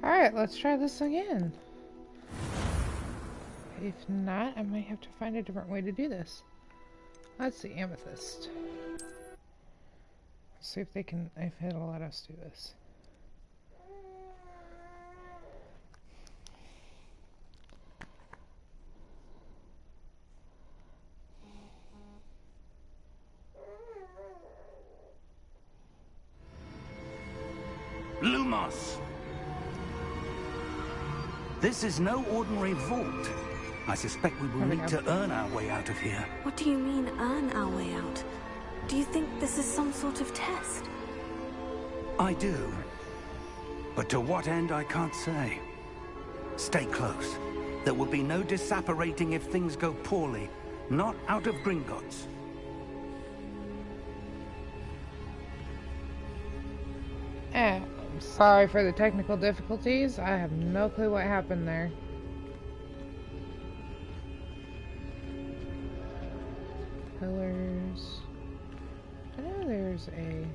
Alright, let's try this again. If not, I might have to find a different way to do this. Let's see, amethyst. Let's see if it'll let us do this. Lumos! This is no ordinary vault. I suspect we will need to earn our way out of here. What do you mean, earn our way out? Do you think this is some sort of test? I do. But to what end, I can't say. Stay close. There will be no disapparating if things go poorly. Not out of Gringotts. I'm sorry for the technical difficulties. I have no clue what happened there. Pillars. I know there's a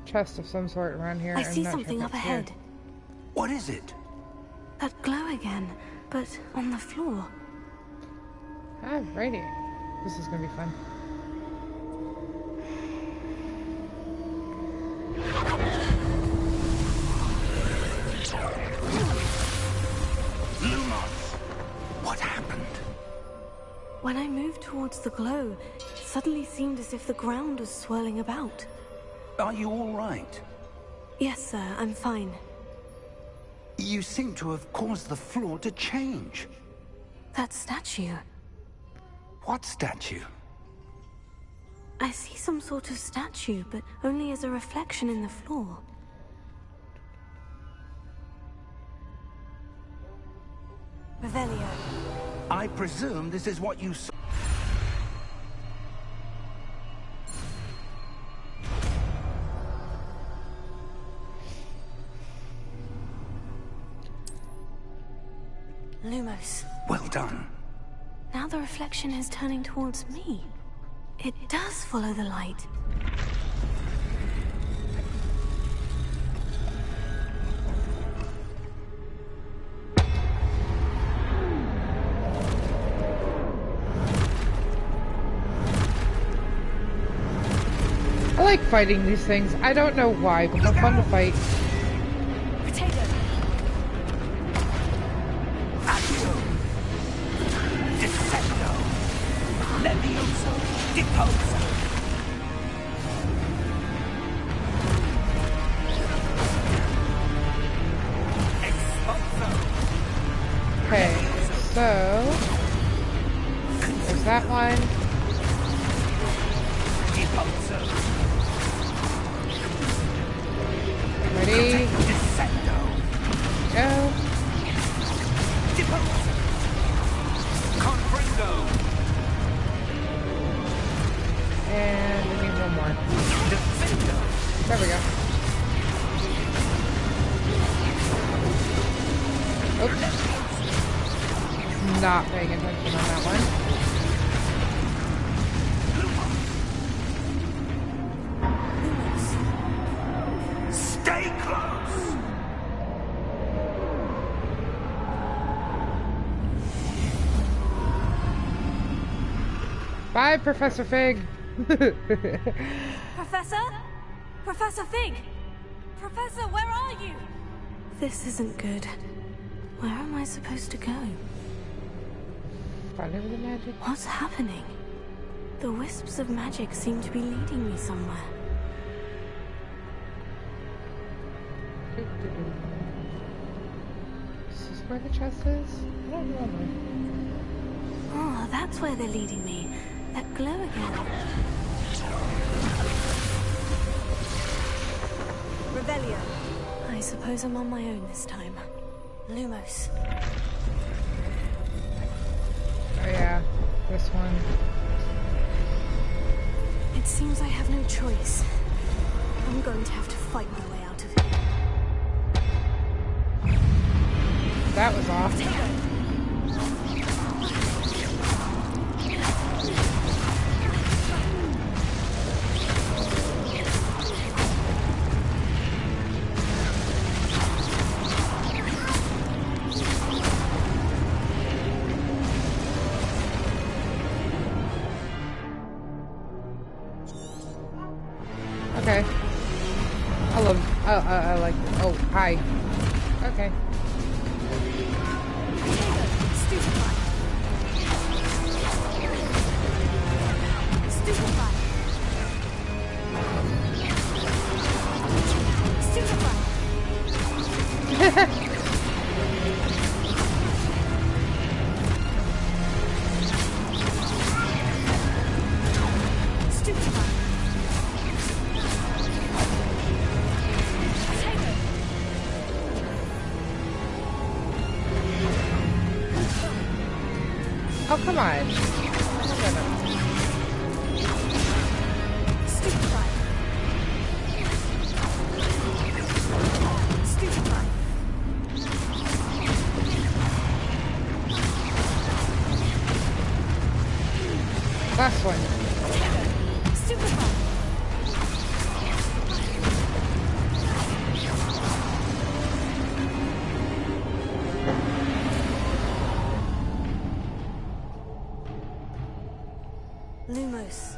chest of some sort around here. I see something up ahead. What is it? That glow again, but on the floor. Alrighty. This is gonna be fun. Lumos! What happened? When I moved towards the glow, it suddenly seemed as if the ground was swirling about. Are you all right? Yes, sir, I'm fine. You seem to have caused the floor to change. That statue. What statue? I see some sort of statue, but only as a reflection in the floor. Revelio. I presume this is what you saw. Lumos. Well done. Now the reflection is turning towards me. It does follow the light. I like fighting these things. I don't know why, but they're fun to fight. Potato. Accio. Dissecto. Levioso. Deposo. Expulso. Okay, so there's that one. Deposo. Ready? Dissecto. Go. Deposo. Confringo. And we need one more. Defendo. There we go. Oops. Not paying attention on that one. Stay close. Bye, Professor Fig. Professor? Professor Fig! Professor, where are you? This isn't good. Where am I supposed to go? Follow the magic. What's happening? The wisps of magic seem to be leading me somewhere. This is where the chest is? I don't remember. Oh, that's where they're leading me. That glow again. Revelio. I suppose I'm on my own this time. Lumos. Oh yeah, this one. It seems I have no choice. I'm going to have to fight my way out of here. That was off. Okay. I like, oh, hi. Okay. Stupefy. Stupefy. Stupefy. Stupefy. Oh, come on. Stupefy. Stupefy. Last one. Stupefy. Lumos.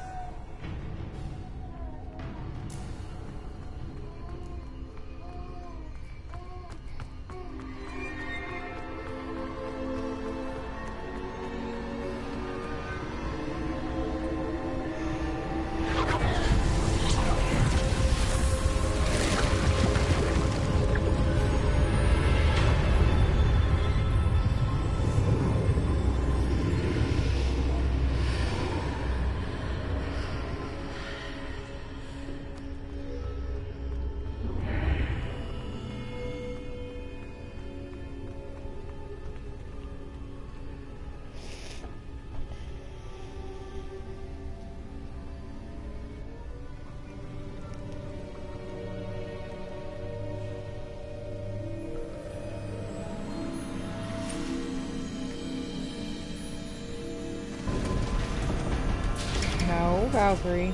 No, Valkyrie.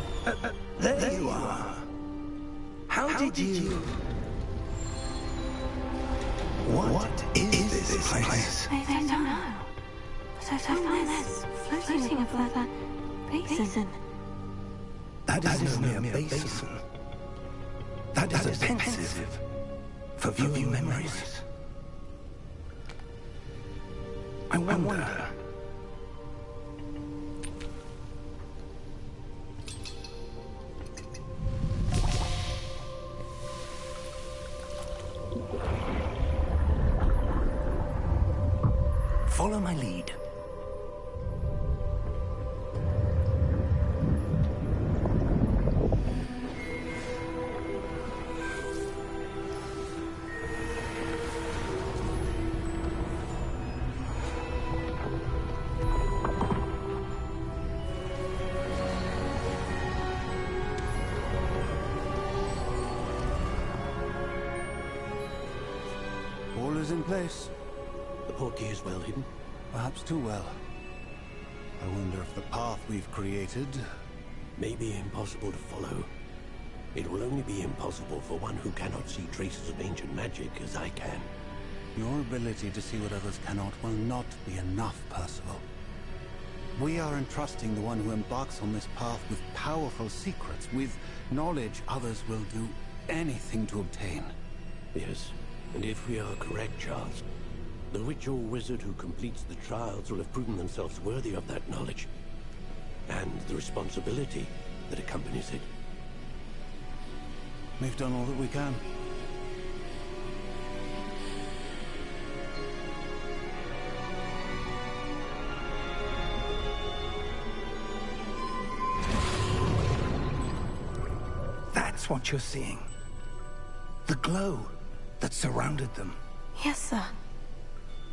There you are. How did you... What is this place? I don't know. But I found this floating above that basin. That is no mere basin. That is a pensive for viewing memories. I wonder... Follow my lead. All is in place. The portkey is well hidden. Perhaps too well. I wonder if the path we've created... May be impossible to follow. It will only be impossible for one who cannot see traces of ancient magic as I can. Your ability to see what others cannot will not be enough, Percival. We are entrusting the one who embarks on this path with powerful secrets, with knowledge others will do anything to obtain. Yes, and if we are correct, Charles, the witch or wizard who completes the trials will have proven themselves worthy of that knowledge, and the responsibility that accompanies it. We've done all that we can. That's what you're seeing. The glow that surrounded them. Yes, sir.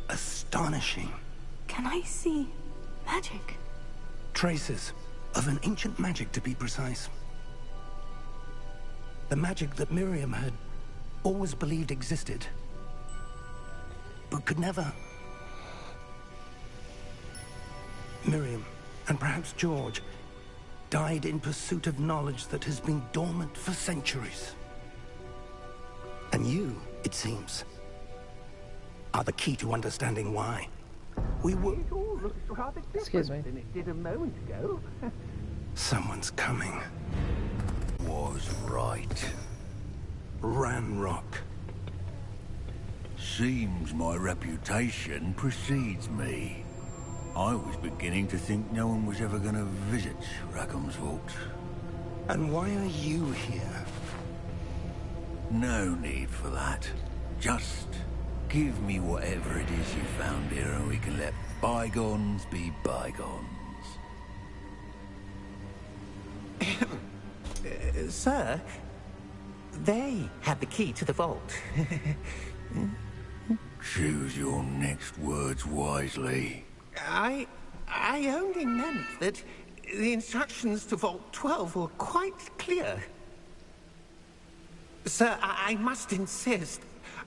Astonishing. Can I see magic? Traces of an ancient magic, to be precise. The magic that Miriam had always believed existed, but could never. Miriam, and perhaps George, died in pursuit of knowledge that has been dormant for centuries. And you, it seems, are the key to understanding why. We were... It all looks rather Excuse me. different than it did a moment ago. Someone's coming. was right. Ranrock. Seems my reputation precedes me. I was beginning to think no one was ever going to visit Rackham's vault. And why are you here? No need for that. Just give me whatever it is you found here and we can let bygones be bygones. Sir, they had the key to the vault. Choose your next words wisely. I only meant that the instructions to Vault 12 were quite clear. Sir, I must insist.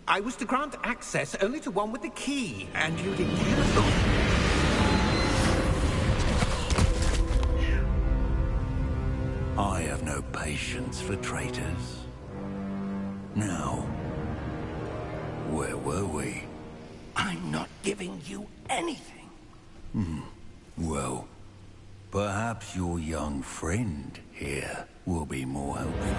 I was to grant access only to one with the key, and you didn't cancel. I have no patience for traitors. Now, where were we? I'm not giving you anything. Well, perhaps your young friend here will be more helpful.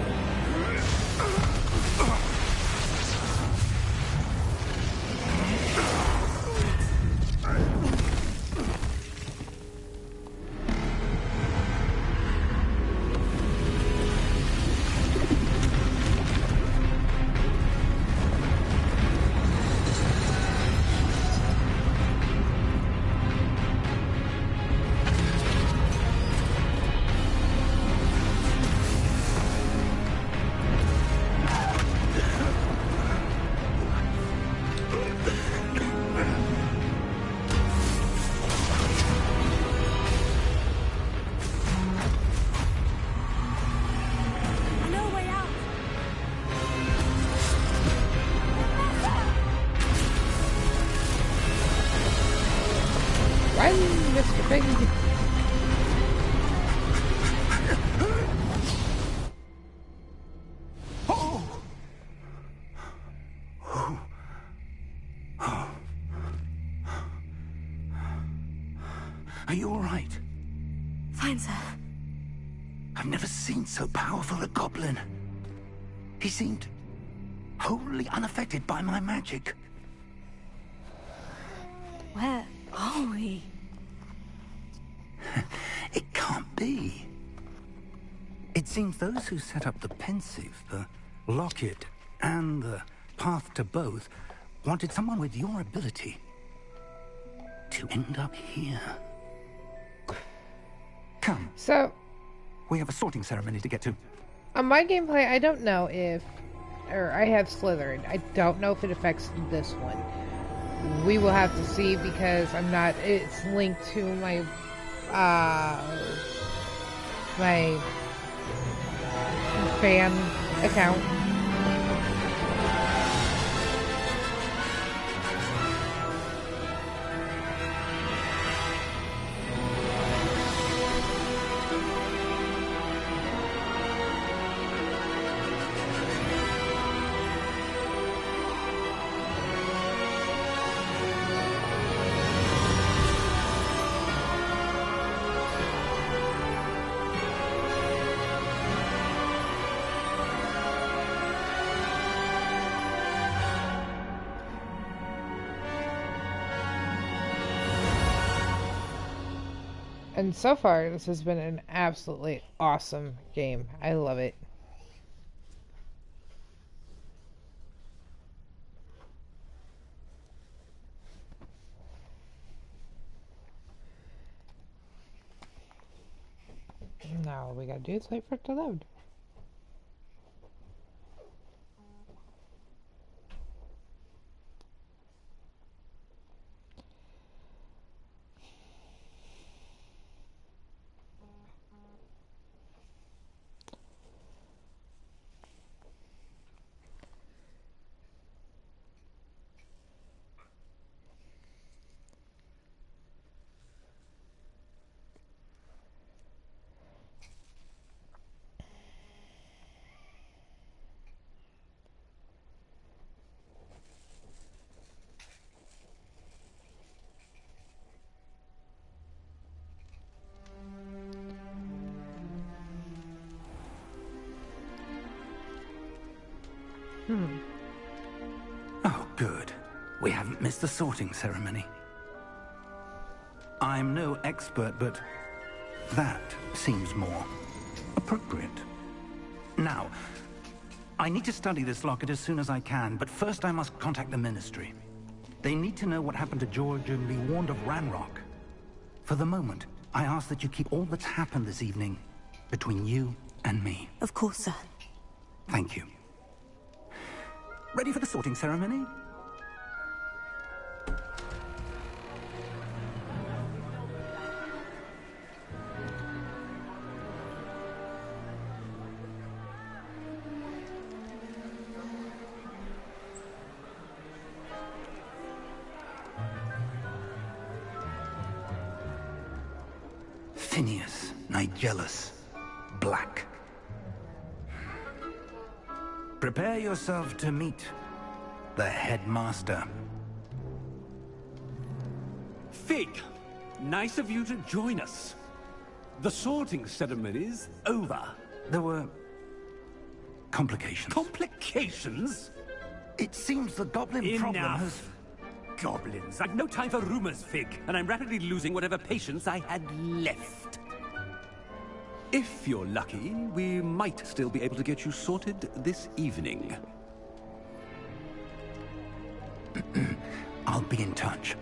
No way out. Run, Mr. Pig. Are you all right? Fine, sir. I've never seen so powerful a goblin. He seemed wholly unaffected by my magic. Where are we? It can't be. It seems those who set up the pensive, the locket, and the path to both wanted someone with your ability to end up here. Come, So, we have a sorting ceremony to get to. on my gameplay, I don't know if... Or, I have Slytherin. I don't know if it affects this one. We will have to see because I'm not... It's linked to my... my... fan account. And so far, this has been an absolutely awesome game. I love it. Now all we gotta do is wait for it to load. Oh, good. We haven't missed the sorting ceremony. I'm no expert, but that seems more appropriate. Now, I need to study this locket as soon as I can, but first I must contact the Ministry. They need to know what happened to George and be warned of Ranrock. For the moment, I ask that you keep all that's happened this evening between you and me. Of course, sir. Thank you. Ready for the sorting ceremony? Phineas, Nigellus, Black. Prepare yourself to meet the headmaster. Fig, nice of you to join us. The sorting ceremony's over. There were complications. Complications? It seems the goblin problem has... Enough. Goblins. I've no time for rumors, Fig, and I'm rapidly losing whatever patience I had left. If you're lucky, we might still be able to get you sorted this evening. I'll be in touch.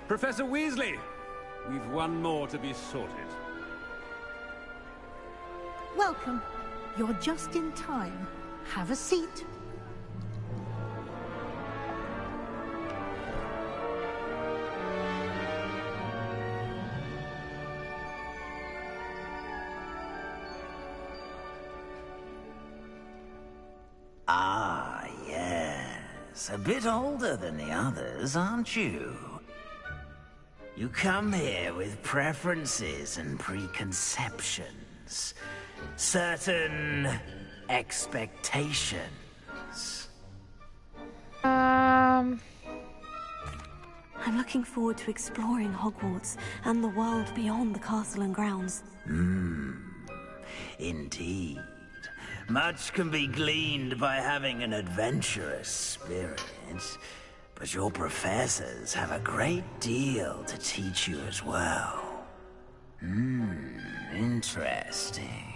Professor Weasley, we've one more to be sorted. Welcome. You're just in time. Have a seat. Ah, yes. A bit older than the others, aren't you? You come here with preferences and preconceptions. Certain expectations. I'm looking forward to exploring Hogwarts and the world beyond the castle and grounds. Indeed. Much can be gleaned by having an adventurous spirit. But your professors have a great deal to teach you as well. Interesting.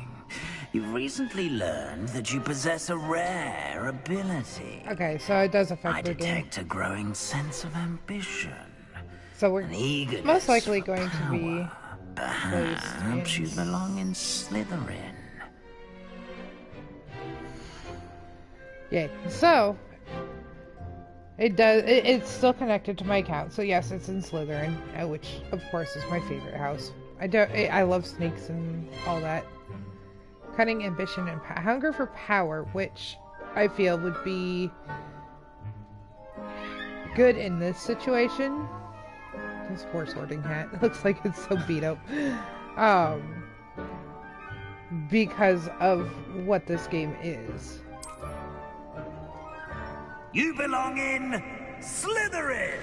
You've recently learned that you possess a rare ability. Okay, so it does affect I the game. detect a growing sense of ambition. So we're An eagerness most likely for going to be power. placed Perhaps in... you belong in Slytherin. Yay. So it's still connected to my account. So yes, it's in Slytherin, which of course is my favorite house. I love snakes and all that. Cunning, ambition, and hunger for power, which I feel would be good in this situation. This horse sorting hat looks like it's so beat up. Because of what this game is. You belong in Slytherin!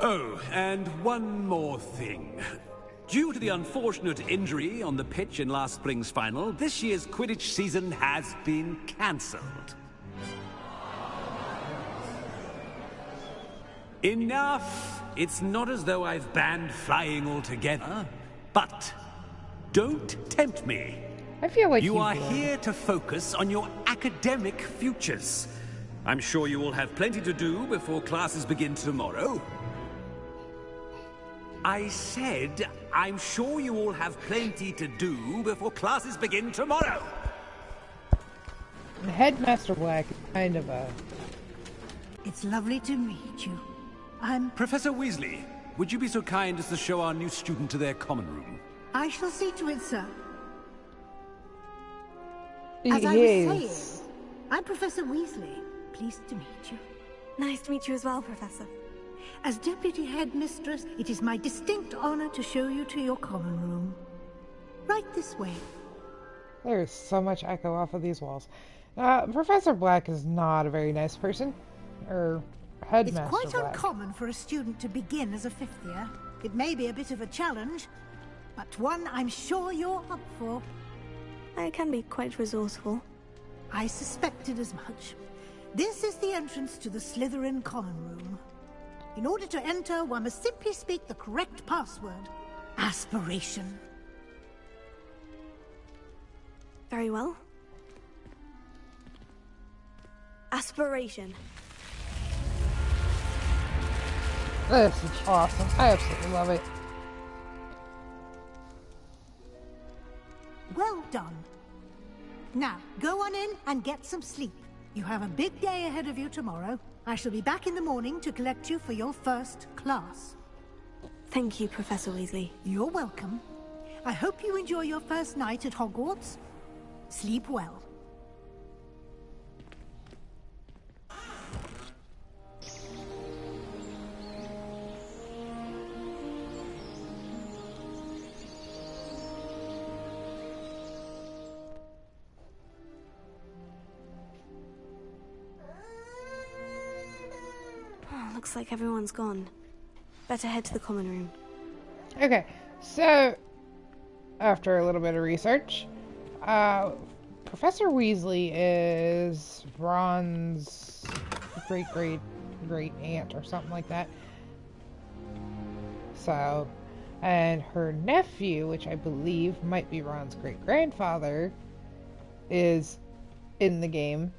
Oh, and one more thing. Due to the unfortunate injury on the pitch in last spring's final, this year's Quidditch season has been cancelled. Enough! It's not as though I've banned flying altogether, but don't tempt me. I feel like you are would. here to focus on your academic futures. I'm sure you will have plenty to do before classes begin tomorrow. I said, I'm sure you all have plenty to do before classes begin tomorrow. Headmaster Black is kind of a... It's lovely to meet you. I'm... Professor Weasley, would you be so kind as to show our new student to their common room? I shall see to it, sir. Yes. As I was saying, I'm Professor Weasley. Pleased to meet you. Nice to meet you as well, Professor. As Deputy Headmistress, it is my distinct honor to show you to your common room. Right this way. There's so much echo off of these walls. Professor Black is not a very nice person. Or Headmaster It's quite Black. uncommon for a student to begin as a fifth year. It may be a bit of a challenge, but one I'm sure you're up for. I can be quite resourceful. I suspected as much. This is the entrance to the Slytherin common room. In order to enter, one must simply speak the correct password. Aspiration. Very well. Aspiration. This is awesome. I absolutely love it. Well done. Now, go on in and get some sleep. You have a big day ahead of you tomorrow. I shall be back in the morning to collect you for your first class. Thank you, Professor Weasley. You're welcome. I hope you enjoy your first night at Hogwarts. Sleep well. Looks like everyone's gone. Better head to the common room. Okay, so after a little bit of research, Professor Weasley is Ron's great aunt or something like that. So, and her nephew, which I believe might be Ron's great grandfather, is in the game.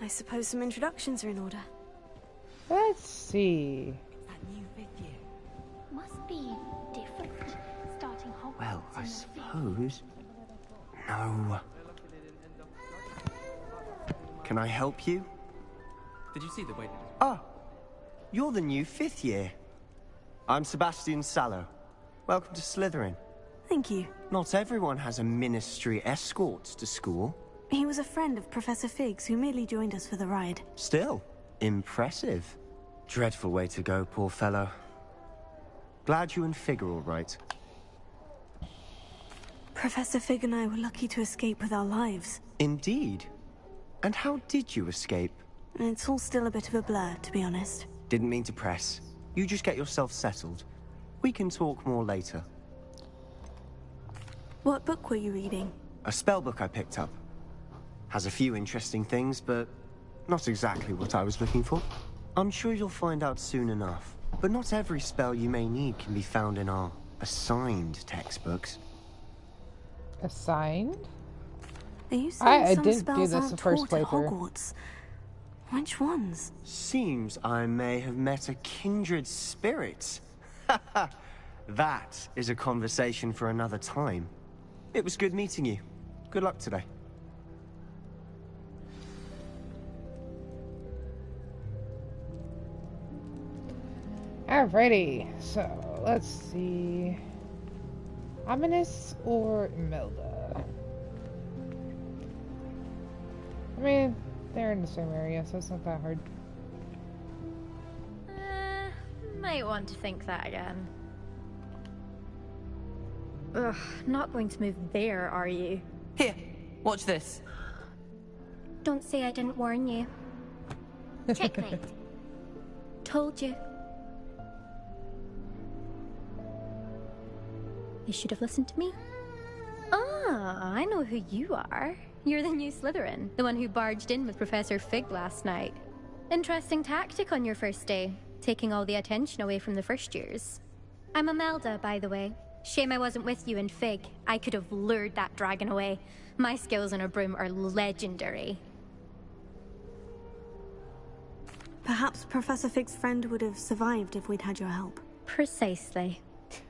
I suppose some introductions are in order. Let's see. That new fifth year must be different. Starting Hogwarts. Well, I suppose. No. Can I help you? Did you see the way? Ah, you're the new fifth year. I'm Sebastian Sallow. Welcome to Slytherin. Thank you. Not everyone has a ministry escort to school. He was a friend of Professor Fig's who merely joined us for the ride. Still, impressive. Dreadful way to go, poor fellow. Glad you and Fig are all right. Professor Fig and I were lucky to escape with our lives. Indeed. And how did you escape? It's all still a bit of a blur, to be honest. Didn't mean to press. You just get yourself settled. We can talk more later. What book were you reading? A spell book I picked up. Has a few interesting things, but not exactly what I was looking for. I'm sure you'll find out soon enough. But not every spell you may need can be found in our assigned textbooks. Assigned? Are you saying I some didn't spells do this aren't the first taught at playthrough. Hogwarts? Which ones? Seems I may have met a kindred spirit. That is a conversation for another time. It was good meeting you. Good luck today. Alrighty, so let's see. Ominous or Imelda? I mean, they're in the same area, so it's not that hard. Might want to think that again. Ugh, not going to move there, are you? Here, watch this. Don't say I didn't warn you. Checkmate. Told you. You should have listened to me. Ah, I know who you are. You're the new Slytherin, the one who barged in with Professor Fig last night. Interesting tactic on your first day, taking all the attention away from the first years. I'm Imelda, by the way. Shame I wasn't with you in Fig. I could have lured that dragon away. My skills on a broom are legendary. Perhaps Professor Fig's friend would have survived if we'd had your help. Precisely.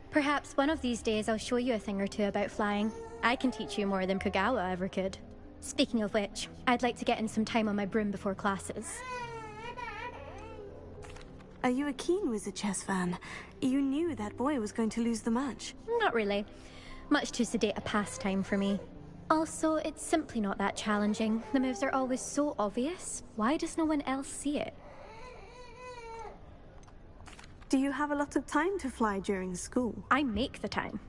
Perhaps one of these days I'll show you a thing or two about flying. I can teach you more than Kogawa ever could. Speaking of which, I'd like to get in some time on my broom before classes. Are you a keen Wizard chess fan? You knew that boy was going to lose the match. Not really. Much too sedate a pastime for me. Also, it's simply not that challenging. The moves are always so obvious. Why does no one else see it? Do you have a lot of time to fly during school? I make the time.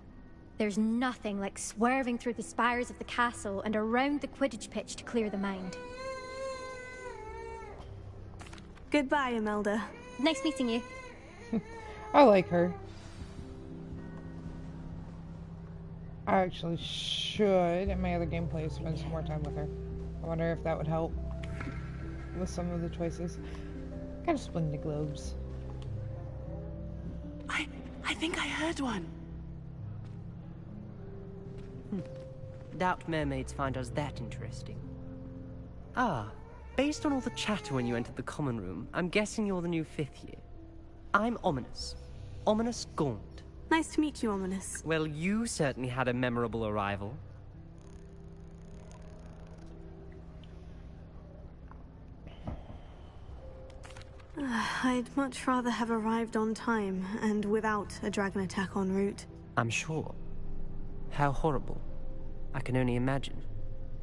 There's nothing like swerving through the spires of the castle and around the Quidditch pitch to clear the mind. Goodbye, Imelda. Nice meeting you. I like her. I actually should, in my other gameplay, spend some more time with her. I wonder if that would help with some of the choices. Kind of splitting the globes. I think I heard one. Doubt mermaids find us that interesting. Ah, based on all the chatter when you entered the common room, I'm guessing you're the new 5th year. I'm Ominous. Ominous Gaunt. Nice to meet you, Ominous. Well, you certainly had a memorable arrival. I'd much rather have arrived on time and without a dragon attack en route. I'm sure. How horrible. I can only imagine.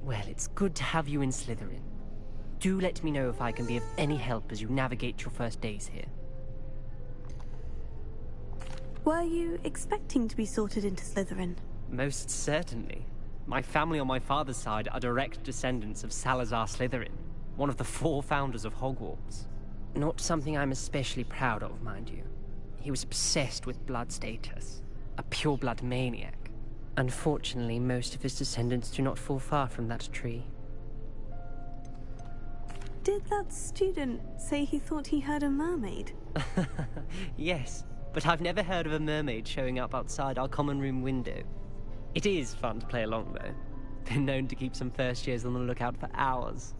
Well, it's good to have you in Slytherin. Do let me know if I can be of any help as you navigate your first days here. Were you expecting to be sorted into Slytherin? Most certainly. My family on my father's side are direct descendants of Salazar Slytherin, one of the 4 founders of Hogwarts. Not something I'm especially proud of, mind you. He was obsessed with blood status, a pure-blood maniac. Unfortunately, most of his descendants do not fall far from that tree. Did that student say he thought he heard a mermaid? Yes, but I've never heard of a mermaid showing up outside our common room window. It is fun to play along, though. Been known to keep some first years on the lookout for hours.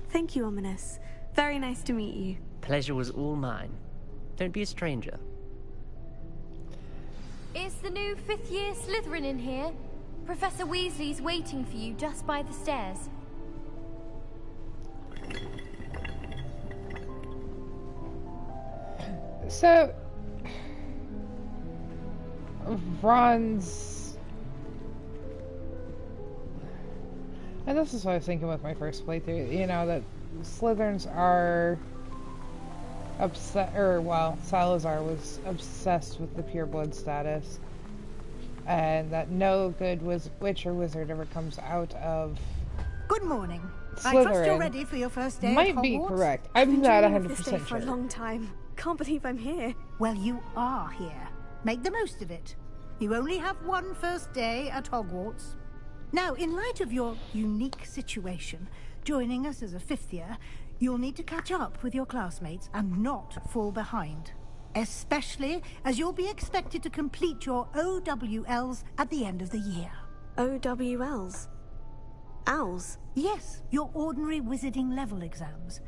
Thank you, Ominous. Very nice to meet you. Pleasure was all mine. Don't be a stranger. Is the new 5th year Slytherin in here? Professor Weasley's waiting for you just by the stairs. So, Ron's... And this is what I was thinking with my first playthrough, you know, that Slytherins are upset, or, well, Salazar was obsessed with the pureblood status. And that no good witch or wizard ever comes out of Good morning. Slytherin. I trust you're ready for your first day Might at be Hogwarts? correct. I'm not I've been dreaming of this day 100% for sure. a long time. Can't believe I'm here. Well, you are here. Make the most of it. You only have one first day at Hogwarts. Now, in light of your unique situation, joining us as a 5th year, you'll need to catch up with your classmates and not fall behind. Especially as you'll be expected to complete your OWLs at the end of the year. OWLs? Owls? Yes, your ordinary wizarding level exams.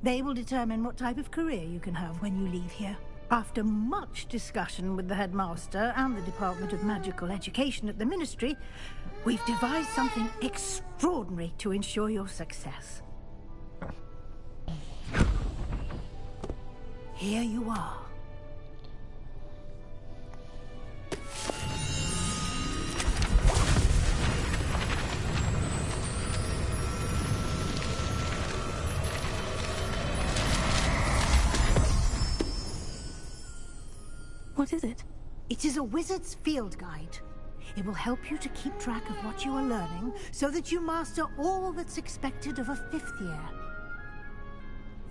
They will determine what type of career you can have when you leave here. After much discussion with the headmaster and the Department of Magical Education at the Ministry, we've devised something extraordinary to ensure your success. Here you are. What is it? It is a wizard's field guide. It will help you to keep track of what you are learning so that you master all that's expected of a 5th year.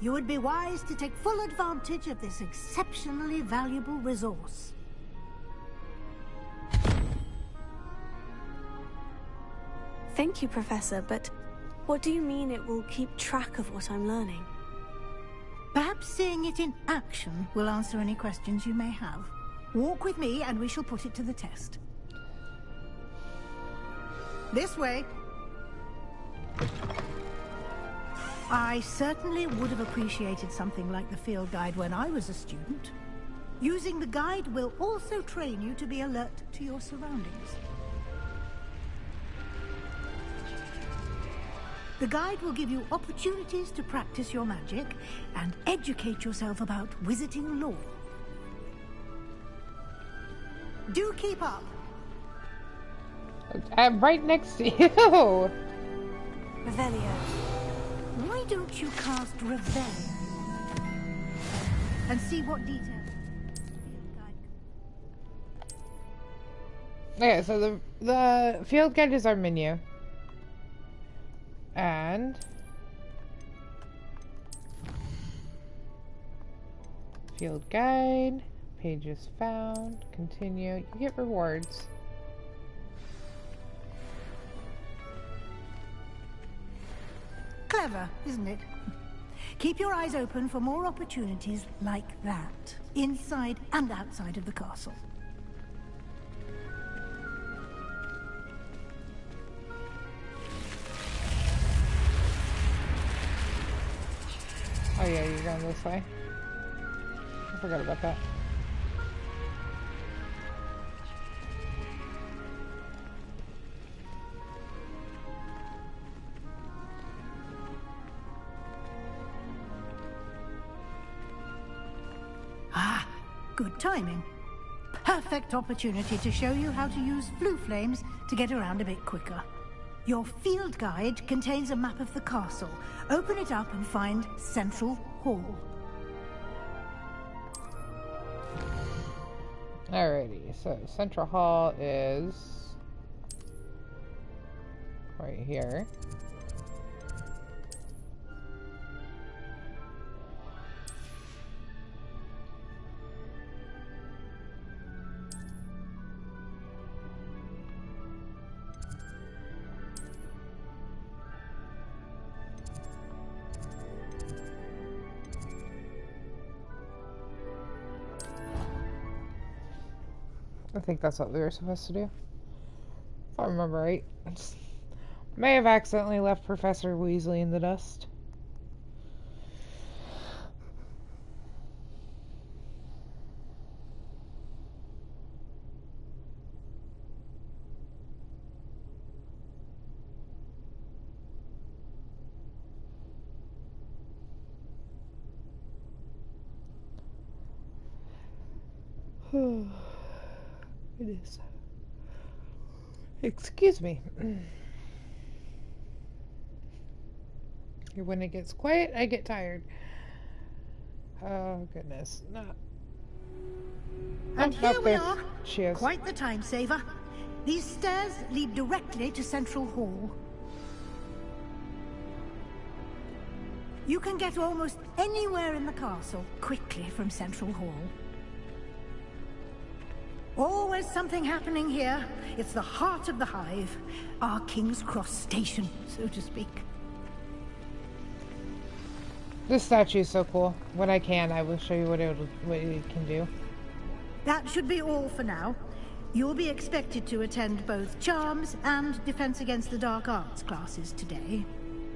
You would be wise to take full advantage of this exceptionally valuable resource. Thank you, Professor, but what do you mean it will keep track of what I'm learning? Perhaps seeing it in action will answer any questions you may have. Walk with me and we shall put it to the test. This way. I certainly would have appreciated something like the field guide when I was a student. Using the guide will also train you to be alert to your surroundings. The guide will give you opportunities to practice your magic and educate yourself about wizarding lore. Do keep up. I'm right next to you. Revelio. Why don't you cast Revelio and see what details? Okay, so the field guide is our menu. And field guide, pages found, continue. You get rewards. Clever, isn't it? Keep your eyes open for more opportunities like that, inside and outside of the castle. Oh yeah, you're going this way. I forgot about that. Ah, good timing. Perfect opportunity to show you how to use blue flames to get around a bit quicker. Your field guide contains a map of the castle. Open it up and find Central Hall. Alrighty, so Central Hall is right here. I think that's what we were supposed to do. If I remember right. May have accidentally left Professor Weasley in the dust. It is. Excuse me. When it gets quiet, I get tired. Oh, goodness. No. And here we are. She is. Quite the time saver. These stairs lead directly to Central Hall. You can get almost anywhere in the castle quickly from Central Hall. Always something happening here. It's the heart of the hive. Our King's Cross station, so to speak. This statue is so cool. When I can, I will show you what it can do. That should be all for now. You'll be expected to attend both Charms and Defense Against the Dark Arts classes today.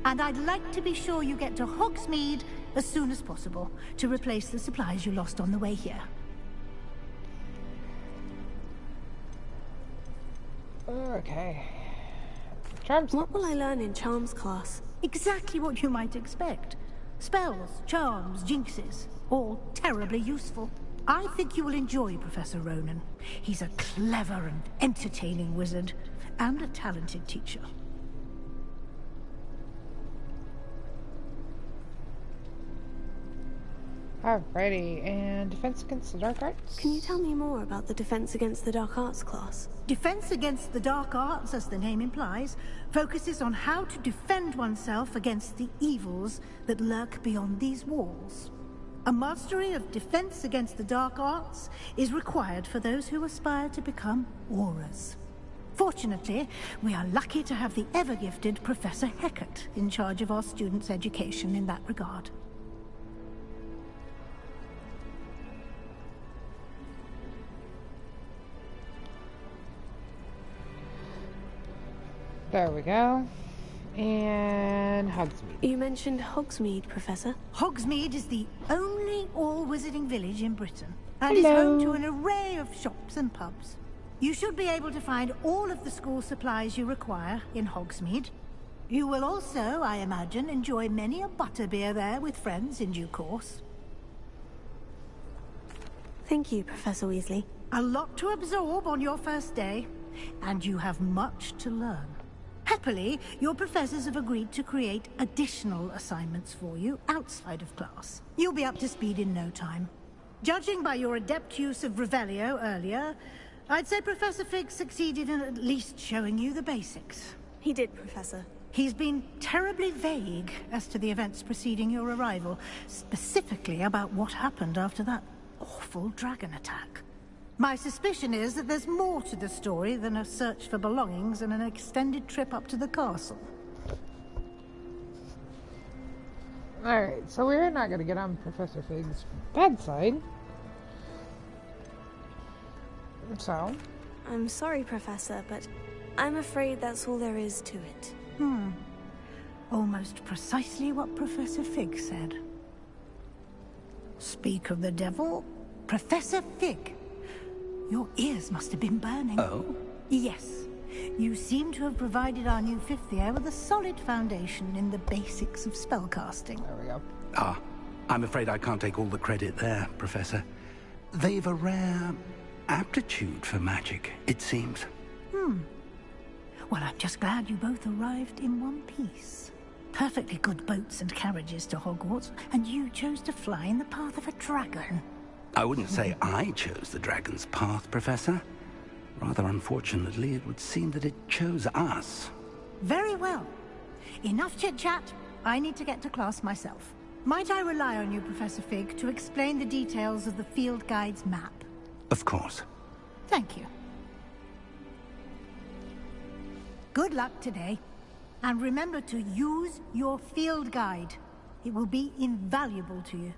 And I'd like to be sure you get to Hogsmeade as soon as possible to replace the supplies you lost on the way here. Okay. Charms. What will I learn in Charms class? Exactly what you might expect. Spells, charms, jinxes, all terribly useful. I think you will enjoy Professor Ronan. He's a clever and entertaining wizard, and a talented teacher. Alrighty, and Defense Against the Dark Arts? Can you tell me more about the Defense Against the Dark Arts class? Defense Against the Dark Arts, as the name implies, focuses on how to defend oneself against the evils that lurk beyond these walls. A mastery of Defense Against the Dark Arts is required for those who aspire to become Aurors. Fortunately, we are lucky to have the ever-gifted Professor Hecat in charge of our students' education in that regard. There we go. And Hogsmeade. You mentioned Hogsmeade, Professor. Hogsmeade is the only all-wizarding village in Britain, and is home to an array of shops and pubs. You should be able to find all of the school supplies you require in Hogsmeade. You will also, I imagine, enjoy many a butterbeer there with friends in due course. Thank you, Professor Weasley. A lot to absorb on your first day, and you have much to learn. Happily, your professors have agreed to create additional assignments for you outside of class. You'll be up to speed in no time. Judging by your adept use of Revelio earlier, I'd say Professor Fig succeeded in at least showing you the basics. He did, Professor. He's been terribly vague as to the events preceding your arrival, specifically about what happened after that awful dragon attack. My suspicion is that there's more to the story than a search for belongings and an extended trip up to the castle. Alright, so we're not going to get on Professor Fig's bad side. So? I'm sorry, Professor, but I'm afraid that's all there is to it. Almost precisely what Professor Fig said. Speak of the devil, Professor Fig. Your ears must have been burning. Oh? Yes. You seem to have provided our new fifth year with a solid foundation in the basics of spellcasting. There we go. Ah, I'm afraid I can't take all the credit there, Professor. They've a rare aptitude for magic, it seems. Well, I'm just glad you both arrived in one piece. Perfectly good boats and carriages to Hogwarts, and you chose to fly in the path of a dragon. I wouldn't say I chose the dragon's path, Professor. Rather unfortunately, it would seem that it chose us. Very well. Enough chit-chat. I need to get to class myself. Might I rely on you, Professor Fig, to explain the details of the field guide's map? Of course. Thank you. Good luck today. And remember to use your field guide. It will be invaluable to you.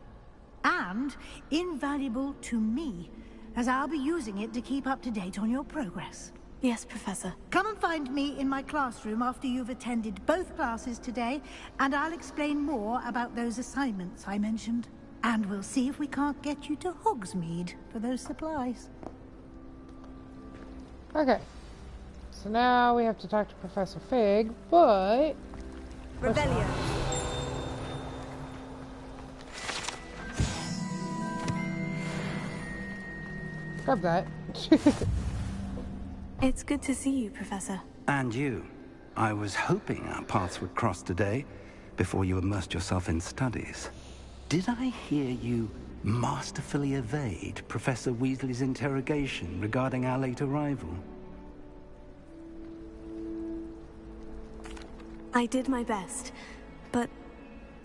And invaluable to me, as I'll be using it to keep up to date on your progress. Yes, Professor. Come and find me in my classroom after you've attended both classes today, and I'll explain more about those assignments I mentioned. And we'll see if we can't get you to Hogsmeade for those supplies. Okay. So now we have to talk to Professor Fig, but... Revelio. Grab that. It's good to see you, Professor. And you. I was hoping our paths would cross today, before you immersed yourself in studies. Did I hear you masterfully evade Professor Weasley's interrogation regarding our late arrival? I did my best, but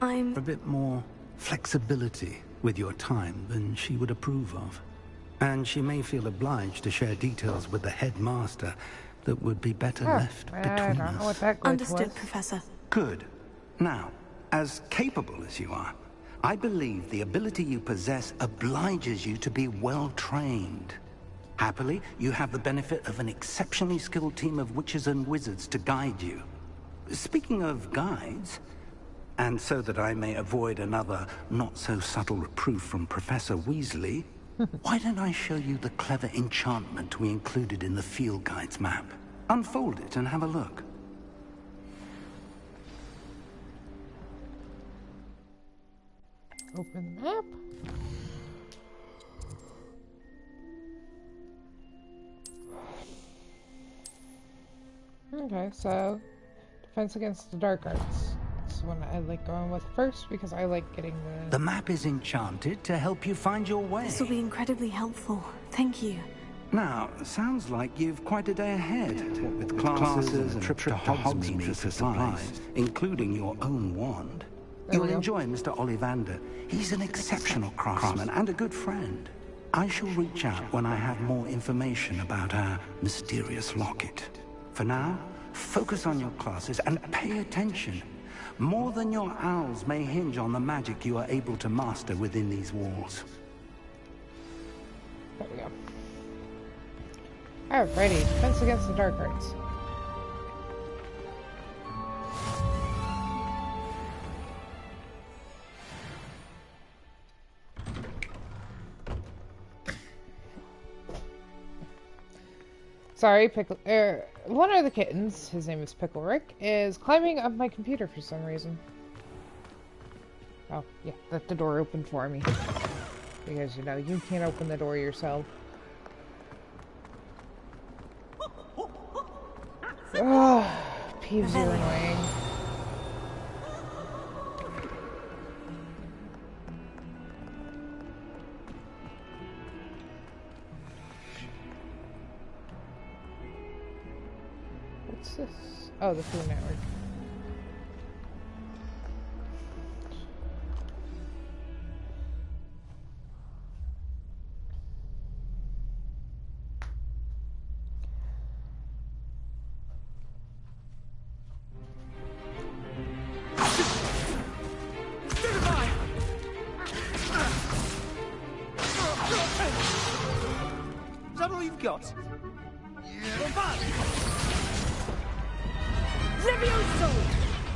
I'm... A bit more flexibility with your time than she would approve of. And she may feel obliged to share details with the headmaster that would be better left between us. I don't know what that glitch Understood, was. Professor. Good. Now, as capable as you are, I believe the ability you possess obliges you to be well trained. Happily, you have the benefit of an exceptionally skilled team of witches and wizards to guide you. Speaking of guides, and so that I may avoid another not-so-subtle reproof from Professor Weasley, why don't I show you the clever enchantment we included in the field guide's map? Unfold it and have a look. Open map. Okay, so defense against the dark arts. This is one I like going with first because I like getting The map is enchanted to help you find your way. This will be incredibly helpful. Thank you. Now, sounds like you've quite a day ahead, with classes and a trip to Hogsmeade for supplies, including your own wand. You'll enjoy Mr. Ollivander. He's an exceptional craftsman and a good friend. I shall reach out when I have more information about our mysterious locket. For now, focus on your classes and pay attention. More than your owls may hinge on the magic you are able to master within these walls. There we go. Alrighty, defense against the dark arts. Sorry, Pickle. One of the kittens, his name is Pickle Rick, is climbing up my computer for some reason. Oh, yeah, let the door open for me. Because, you know, you can't open the door yourself. Oh, Peeves are annoying. What's this? Oh, the Food Network. Is that all you've got? Levioso!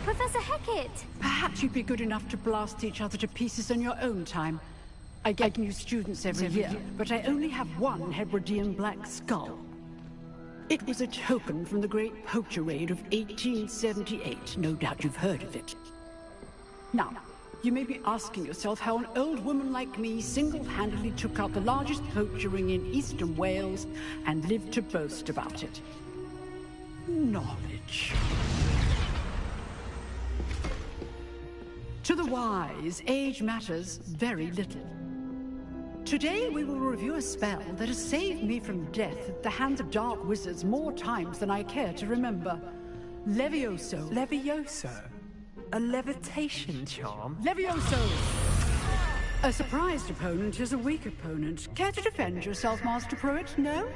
Professor Hecat! Perhaps you'd be good enough to blast each other to pieces on your own time. I get new students every year, but I only have one Hebridean black skull. It was a token from the Great Poacher Raid of 1878. No doubt you've heard of it. Now, you may be asking yourself how an old woman like me single-handedly took out the largest poacher ring in eastern Wales and lived to boast about it. Knowledge. To the wise, age matters very little. Today we will review a spell that has saved me from death at the hands of dark wizards more times than I care to remember. Levioso. Levioso? A levitation charm? Levioso! A surprised opponent is a weak opponent. Care to defend yourself, Master Pruitt? No?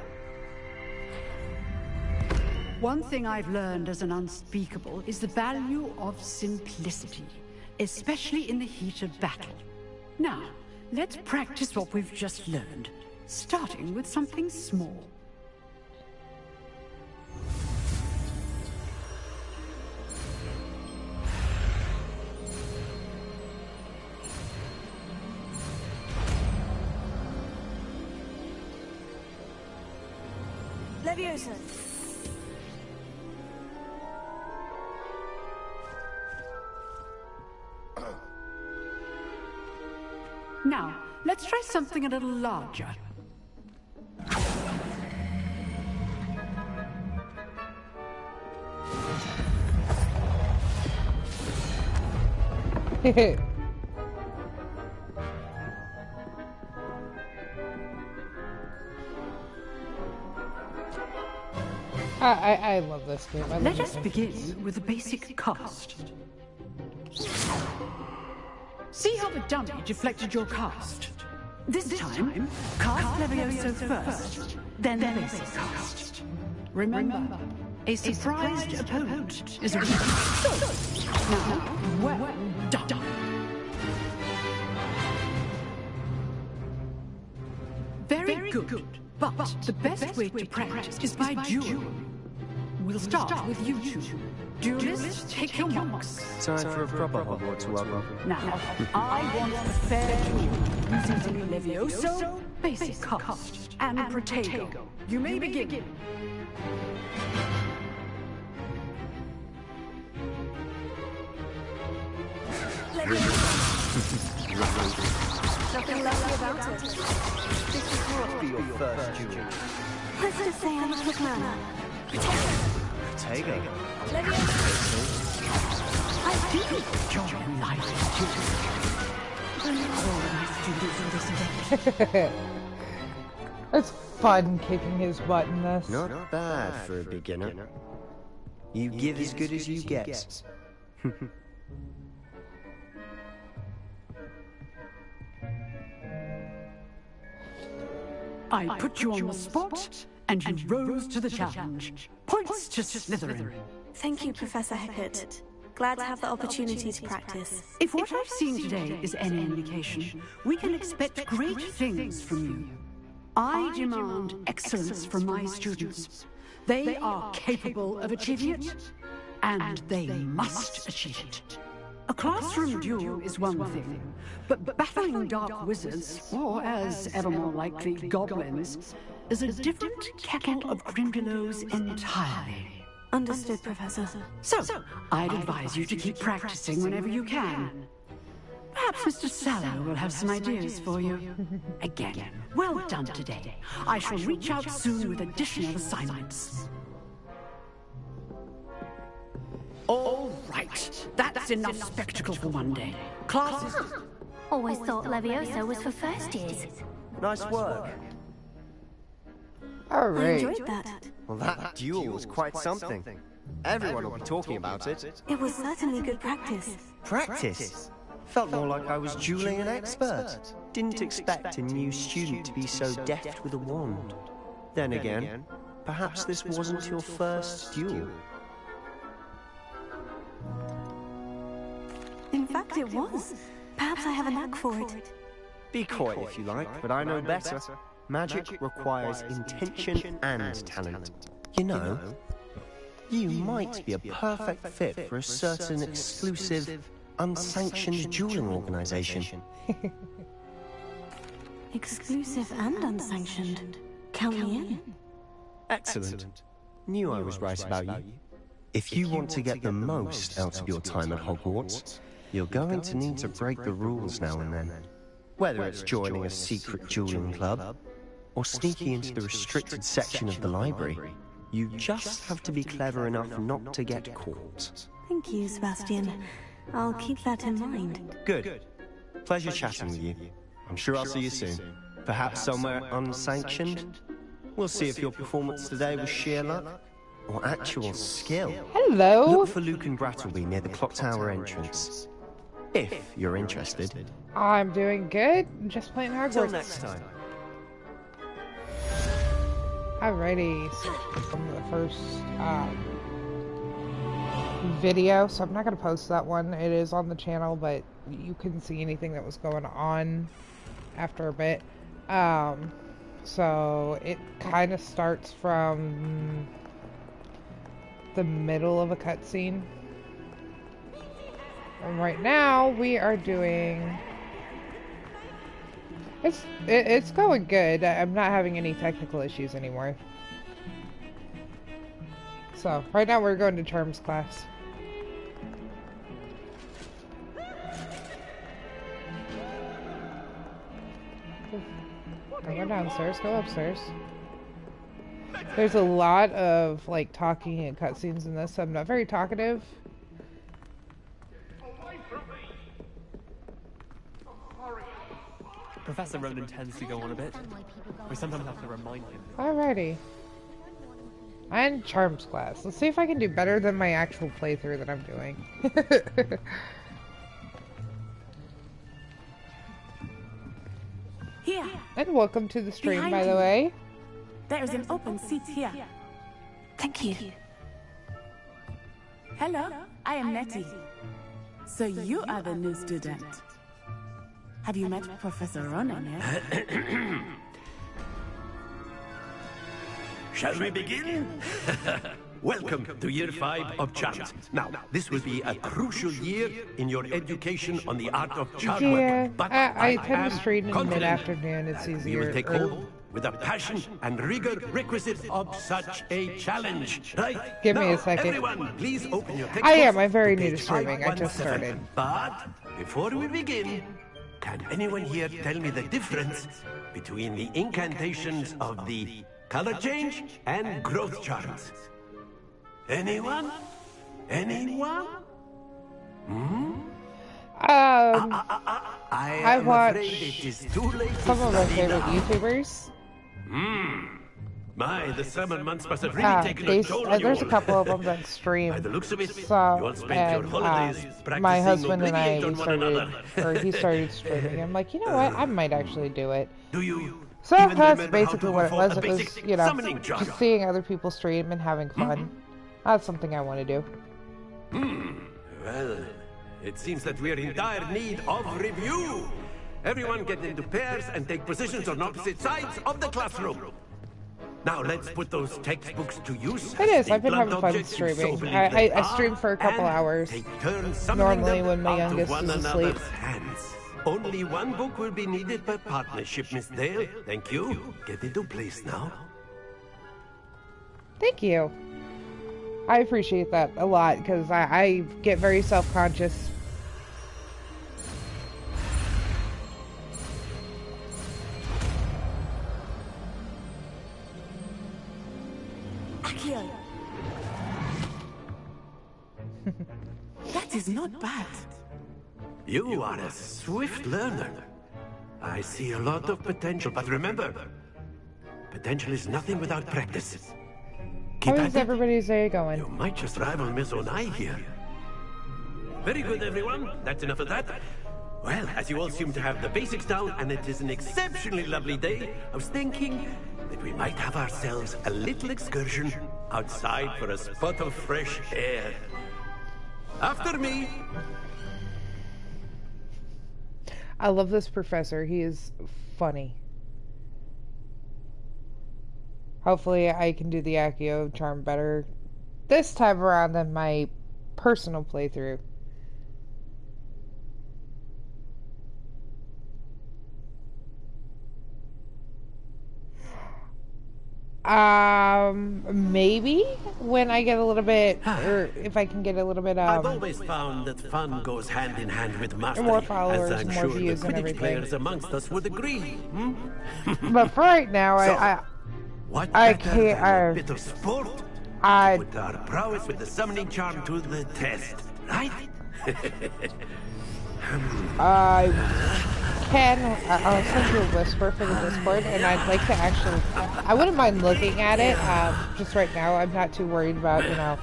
One thing I've learned as an unspeakable is the value of simplicity, especially in the heat of battle. Now, let's practice what we've just learned, starting with something small. Leviosa! Now, let's try something a little larger. I love this game. Let us begin with the basic cast. See how the dummy deflected your cast? This time, cast Levioso first, then the basic cast. Remember, a surprised opponent is a weak. Now, well done. Very good, but the best way to practice is by duel. We'll start with you two. Duelists, take your marks. Time for a proper Hogwarts welcome. Now, I want a fair duel using Levioso, basic cast, and Protego. You may begin. Nothing lovely about it. This can't be your first duel. Let's just say I'm a quick man. Protego. I do enjoy life duels. It's fun kicking his butt in this. Not bad for a beginner. You give as good as you get. I put you on the spot, and you rose to the challenge. Points to Slytherin. Thank you, Professor Hecat. Glad to have the opportunity to practice. If what I've seen today is any indication, we can expect great things from you. I demand excellence from my students. They are capable of achieving it, and they must achieve it. A classroom duel is one thing, but battling dark wizards, or as ever more likely, goblins, is a different kettle of Grindylows entirely. Understood, Professor. So, I'd advise you to keep practicing whenever you can. Perhaps Mr. Sallow will have some ideas for you. Again, well done today. I shall reach out soon with additional assignments. All right, that's enough spectacle for one day. Classes... Always thought Levioso was for first years. Nice work. All right. I enjoyed that. Well, that duel was quite something. Everyone will be talking about it. It was certainly good practice. Practice? Felt more like I was dueling an expert. Didn't expect a new student to be so deft with a wand. Then again, perhaps this wasn't your first duel. In fact, it was. Perhaps I have a knack for it. Be coy if you like, but I know better. Magic requires intention and talent. You know, you might be a perfect fit for a certain exclusive, unsanctioned dueling organization. Exclusive and unsanctioned. Count me in. Excellent. Knew I was right about you. If you want to get the most out of your time at Hogwarts, you're going to need to break the rules now and then. Whether it's joining a secret dueling club, or sneaking into the restricted section of the library, you just have to be clever enough not to get caught. Thank you, Sebastian. I'll keep that in mind. Good. Pleasure chatting with you. I'm sure I'll see you soon. Perhaps somewhere unsanctioned? We'll see if your performance today was sheer luck or actual skill. Hello. Look for Luke and Brattleby near the clock tower entrance. If you're interested. I'm doing good. I'm just playing Hogwarts. Till next time. Alrighty, so from the first video, so I'm not going to post that one. It is on the channel, but you couldn't see anything that was going on after a bit. So it kind of starts from the middle of a cutscene. And right now we are doing... It's going good. I'm not having any technical issues anymore. So, right now we're going to terms class. Don't go downstairs, go upstairs. There's a lot of, like, talking and cutscenes in this. I'm not very talkative. Professor Ronan tends to go on a bit. We sometimes have to remind him. Alrighty. And charms class. Let's see if I can do better than my actual playthrough that I'm doing. Here. And welcome to the stream, Behind by the you. way. There is an open seat here. Thank you. Hello, I am Nettie. So you are the new student. Have you met Professor Ronan yet? Shall we begin? Welcome to Year 5 of Charms. Now, this will be a crucial year in your education on the art of charm work. Yeah, But I tend to am stream in confident mid-afternoon. It's we easier. will take hold with the passion and rigor requisite of such a challenge. Right? Give me Now, a second. Everyone, please open your textbooks. I am. I'm very to new to page streaming. I just 517. started. But before we begin, can anyone here tell me the difference between the incantations of the color change and growth charms? Anyone? Anyone? Hmm? I am watch afraid it is too late some to of my study favorite now. YouTubers. My, the summer months must have really taken a toll on you. There's a couple of them that stream. By the looks of it, So, you all spent your and, holidays practicing my husband and I, Obliviate on we one started, another. or he started streaming. I'm like, you know what? I might actually do it. Do you So even that's remember how basically to what it perform was. a It was, basic you know, summoning charm? just seeing other people stream and having fun. That's something I want to do. Well, it seems that we are in dire need of review. Everyone get into pairs and take positions on opposite sides of the classroom. Now let's put those textbooks to use. It is. The I've been blunt having fun objects you so streaming. believe I they stream for a couple and hours. take turns summoning Normally them when my out of youngest one is asleep. another's hands. Only one book will be needed per partnership, Miss Dale. Thank you. Get into place now. Thank you. I appreciate that a lot, because I get very self-conscious. Akio! That is not bad. You are a swift learner. I see a lot of potential, but remember, potential is nothing without practice. How is everybody's day going? You might just rival Miss Onai here. Very good, everyone. That's enough of that. Well, as you all seem to have the basics down, and it is an exceptionally lovely day, I was thinking that we might have ourselves a little excursion outside for a spot of fresh air. After me. I love this professor. He is funny. Hopefully I can do the Accio charm better this time around than my personal playthrough. Maybe when I get a little bit, or if I can get a little bit, I've always found that fun goes hand in hand with mastery, more followers, as I'm more sure views, the and Quidditch everything. players amongst us would agree. But for right now, I can't. A bit of sport. Put our prowess with the summoning charm to the test, right? I'll send you a whisper for the Discord, and I'd like to actually, I wouldn't mind looking at it, just right now. I'm not too worried about, you know,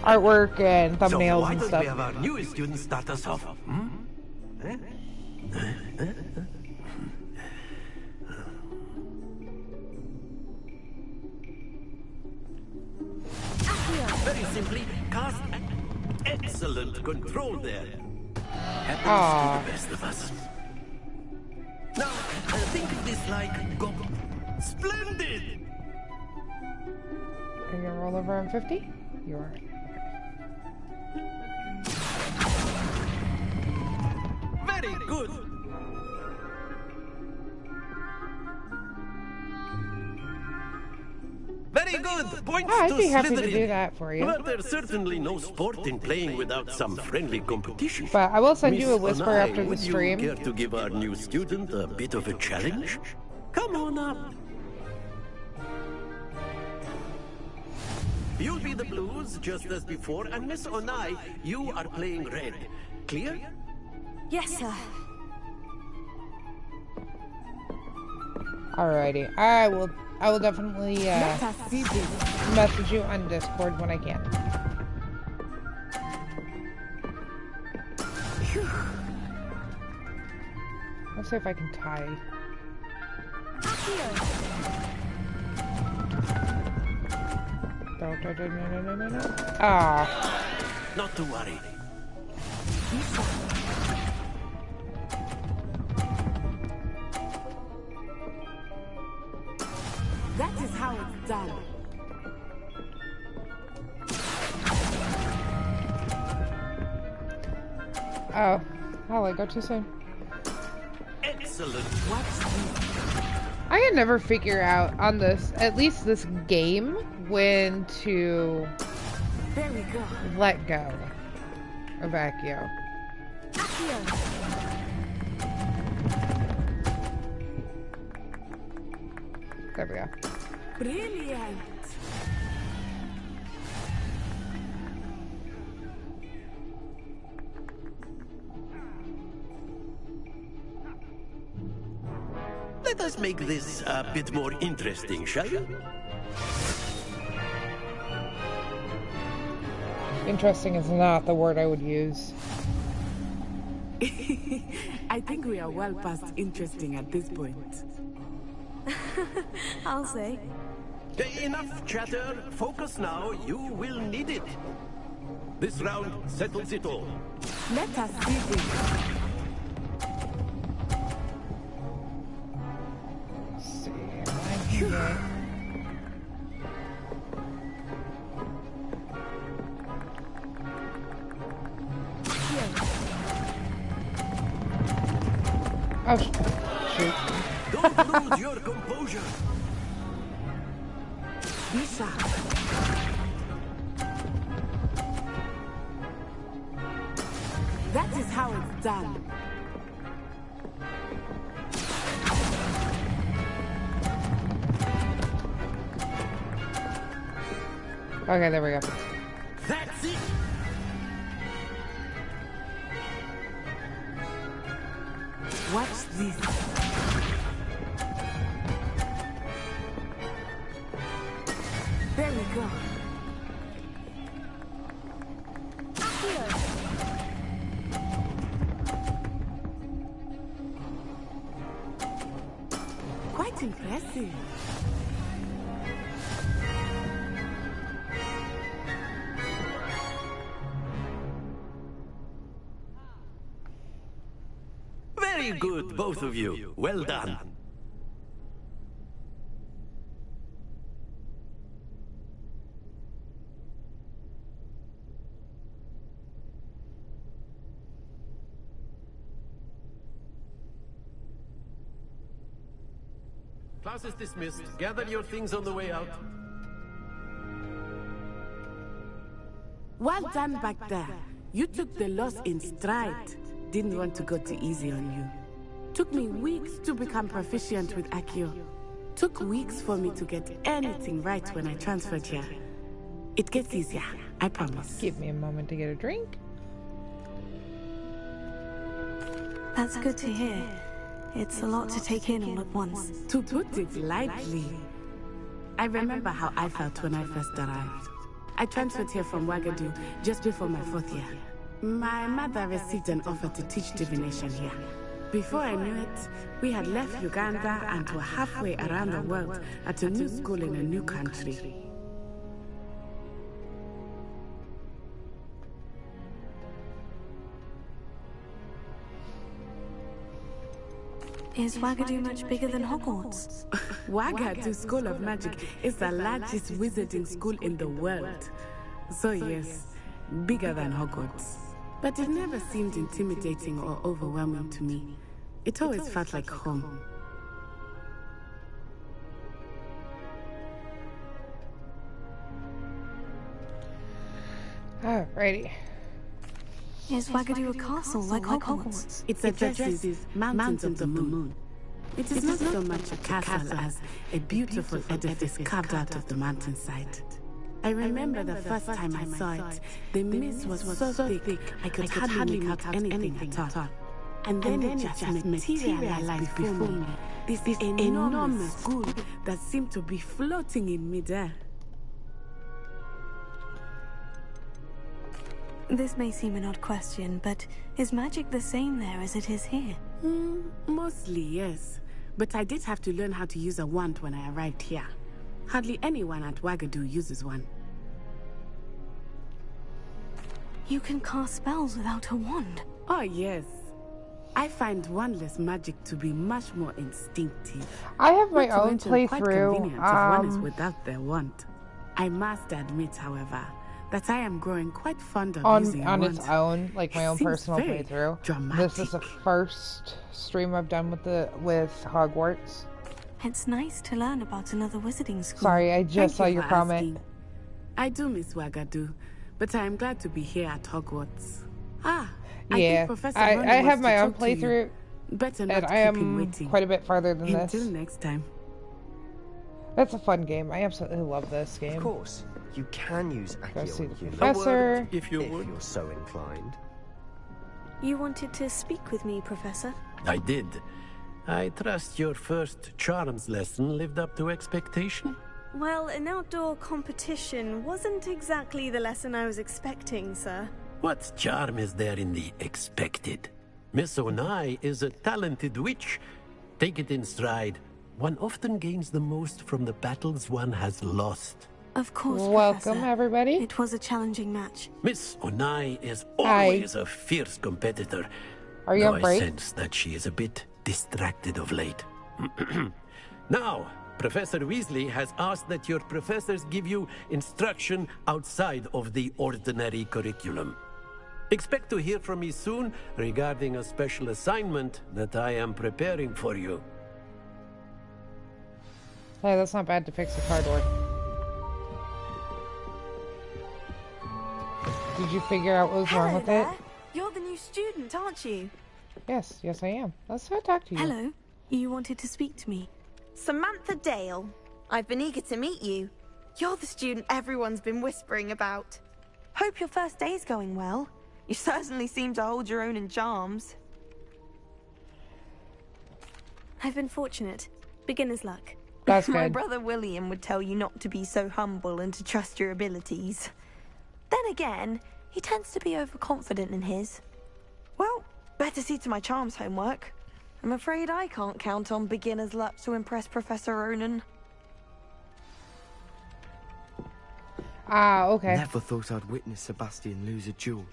artwork and thumbnails and stuff. So why don't we have our newest student start us off? Very simply, cast excellent control there. Happens to the best of us. Now, think of this like go. Splendid! Are you gonna roll over on 50? You are. Very good. Very good. Points I'd to be happy Slytherin. to do that for you. But there's certainly no sport in playing without some friendly competition. But I will send you a Miss whisper Onai, after the would stream. you care to give our new student a bit of a challenge? Come on up. You'll be the blues, just as before, and Miss Onai, you are playing red. Clear? Yes, sir. Alrighty, I will definitely message you on Discord when I can. Let's see if I can tie. No. Ah. Not to worry. That is how it's done. Oh, I go too soon. Excellent. I can never figure out on this, at least this game, when to There we go. let go of Accio. There we go. Brilliant. Let us make this a bit more interesting, shall we? Interesting is not the word I would use. I think we are well past interesting at this point. I'll say. Enough chatter. Focus now. You will need it. This round settles it all. Let us see this. Let's see. I can get... Oh, shoot. Don't lose your composure. Lisa. That is how it's done. Okay, there we go. That's it. Watch this. There we go. Quite impressive. Very good, both of you. Well done. Class is dismissed. Gather your things on the way out. Well done back there. You took the loss in stride. Didn't want to go too easy on you. Took me weeks to become proficient with Accio. Took weeks for me to get anything right when I transferred here. It gets easier, I promise. Give me a moment to get a drink. That's good to hear. It's a lot to take in all at once. To put it lightly, I remember how I felt when I first arrived. I transferred here from Wagadu just before my 4th year. My mother received an offer to teach divination here. Before I knew it, we had left Uganda and were halfway around the world at a new school in a new country. Is Wagadu much bigger than Hogwarts? Wagadu School of Magic is the largest wizarding school in the world. So yes, bigger than Hogwarts. But it never seemed intimidating or overwhelming to me. It always felt like home. Alrighty. Is Wagadu a castle like Hogwarts? It addresses Mountains of the Moon. It is not so much a castle as a beautiful edifice carved out of the mountainside. I remember the first time I saw it, the mist was so thick I could hardly make out anything at all. And then it just materialized before me. This enormous school that seemed to be floating in midair. This may seem an odd question, but is magic the same there as it is here? Mostly, yes. But I did have to learn how to use a wand when I arrived here. Hardly anyone at Wagadu uses one. You can cast spells without a wand? Oh, yes. I find wandless magic to be much more instinctive. I have my Not to own mention quite playthrough. convenient if one is without their wand. I must admit, however, that I am growing quite fond of using a on wand. its own, like my own Seems personal very playthrough. dramatic. This is the first stream I've done with Hogwarts. It's nice to learn about another wizarding school. Sorry, I just saw Thank you your for comment. asking. I do miss Wagadu, but I am glad to be here at Hogwarts. I Yeah, think Professor I Ronen have wants my to own talk to you. playthrough, Better not and I keep him am waiting. quite a bit farther than this. Until next time. That's a fun game. I absolutely love this game. Of course, you can use Go Accio see on the humans. professor. If you If would. you're so inclined. You wanted to speak with me, Professor? I did. I trust your first charms lesson lived up to expectation. Well, an outdoor competition wasn't exactly the lesson I was expecting, sir. What charm is there in the expected? Miss Onai is a talented witch. Take it in stride. One often gains the most from the battles one has lost. Of course, Welcome, Professor. everybody. It was a challenging match. Miss Onai is Hi. always a fierce competitor. Are you though on break? I sense that she is a bit distracted of late. Now, Professor Weasley has asked that your professors give you instruction outside of the ordinary curriculum. Expect to hear from me soon regarding a special assignment that I am preparing for you. Hey, that's not bad to fix the car door. Did you figure out what was wrong with it? You're the new student, aren't you? Yes, yes I am. Let's go talk to you. Hello. You wanted to speak to me. Samantha Dale. I've been eager to meet you. You're the student everyone's been whispering about. Hope your first day's going well. You certainly seem to hold your own in charms. I've been fortunate. Beginner's luck. That's My good. brother William would tell you not to be so humble and to trust your abilities. Then again, he tends to be overconfident in his. Well, better see to my charms homework. I'm afraid I can't count on beginner's luck to impress Professor Ronan. Ah, okay. Never thought I'd witness Sebastian lose a duel.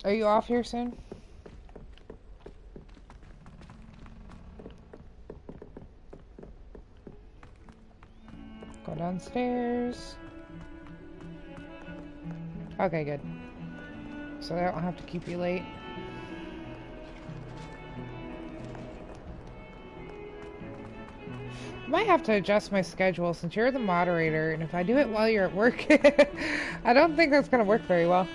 Are you off here soon? Go downstairs. Okay, good. So I don't have to keep you late. I might have to adjust my schedule since you're the moderator, and if I do it while you're at work, I don't think that's gonna work very well.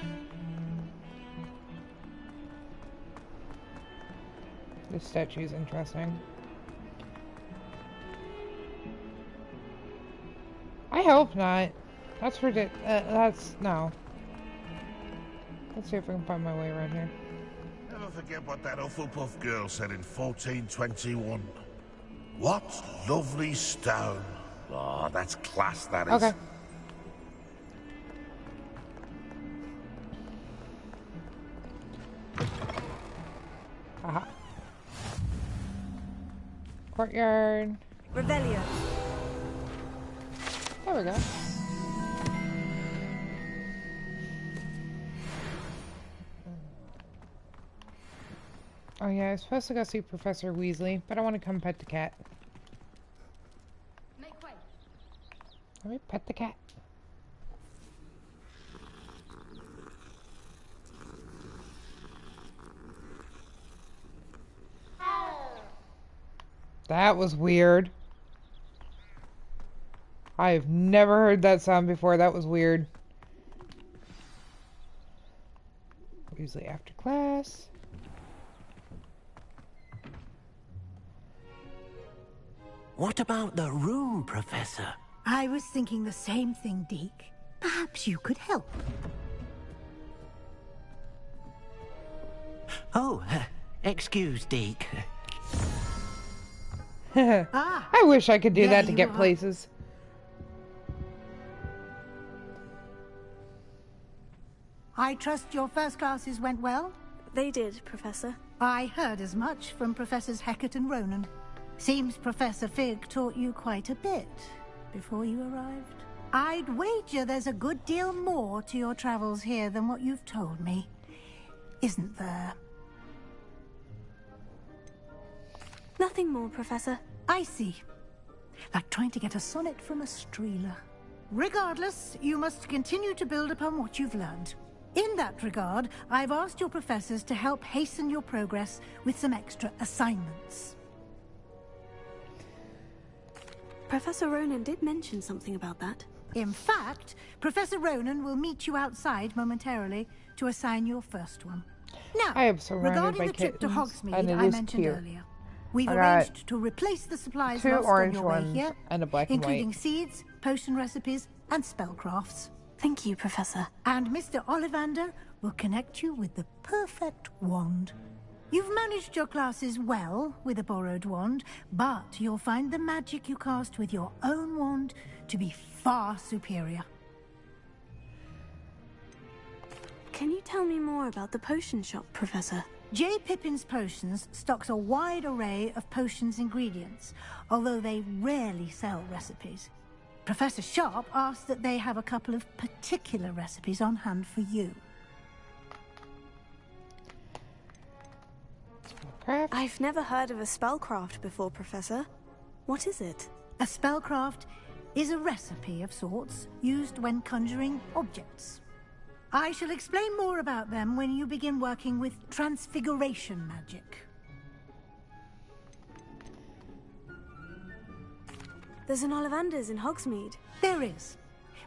This statue is interesting. I hope not. That's ridiculous. That's no. Let's see if I can find my way around here. Never forget what that Hufflepuff girl said in 1421. What lovely stone. Oh, that's class, that is. Okay. Aha. Courtyard. Revelio. There we go. Oh yeah, I was supposed to go see Professor Weasley, but I want to come pet the cat. Make way. Let me pet the cat. That was weird. I've never heard that sound before. That was weird. Usually after class. What about the room, Professor? I was thinking the same thing, Deke. Perhaps you could help. Oh, excuse, Deke. I wish I could do that to get places. I trust your first classes went well? They did, Professor. I heard as much from Professors Hecat and Ronan. Seems Professor Fig taught you quite a bit before you arrived. I'd wager there's a good deal more to your travels here than what you've told me. Isn't there? Nothing more, Professor. I see. Like trying to get a sonnet from a streeler. Regardless, you must continue to build upon what you've learned. In that regard, I've asked your professors to help hasten your progress with some extra assignments. Professor Ronan did mention something about that. In fact, Professor Ronan will meet you outside momentarily to assign your first one. Now, I am surrounded regarding by the trip to kittens, Hogsmeade and it I is mentioned cute. earlier, we've I got arranged to replace the supplies two lost on orange your way ones here, and a black and including white. seeds, potion recipes, and spellcrafts. Thank you, Professor. And Mr. Ollivander will connect you with the perfect wand. You've managed your classes well with a borrowed wand, but you'll find the magic you cast with your own wand to be far superior. Can you tell me more about the potion shop, Professor? J. Pippin's Potions stocks a wide array of potions ingredients, although they rarely sell recipes. Professor Sharp asked that they have a couple of particular recipes on hand for you. I've never heard of a spellcraft before, Professor. What is it? A spellcraft is a recipe of sorts used when conjuring objects. I shall explain more about them when you begin working with transfiguration magic. There's an Ollivander's in Hogsmeade. There is.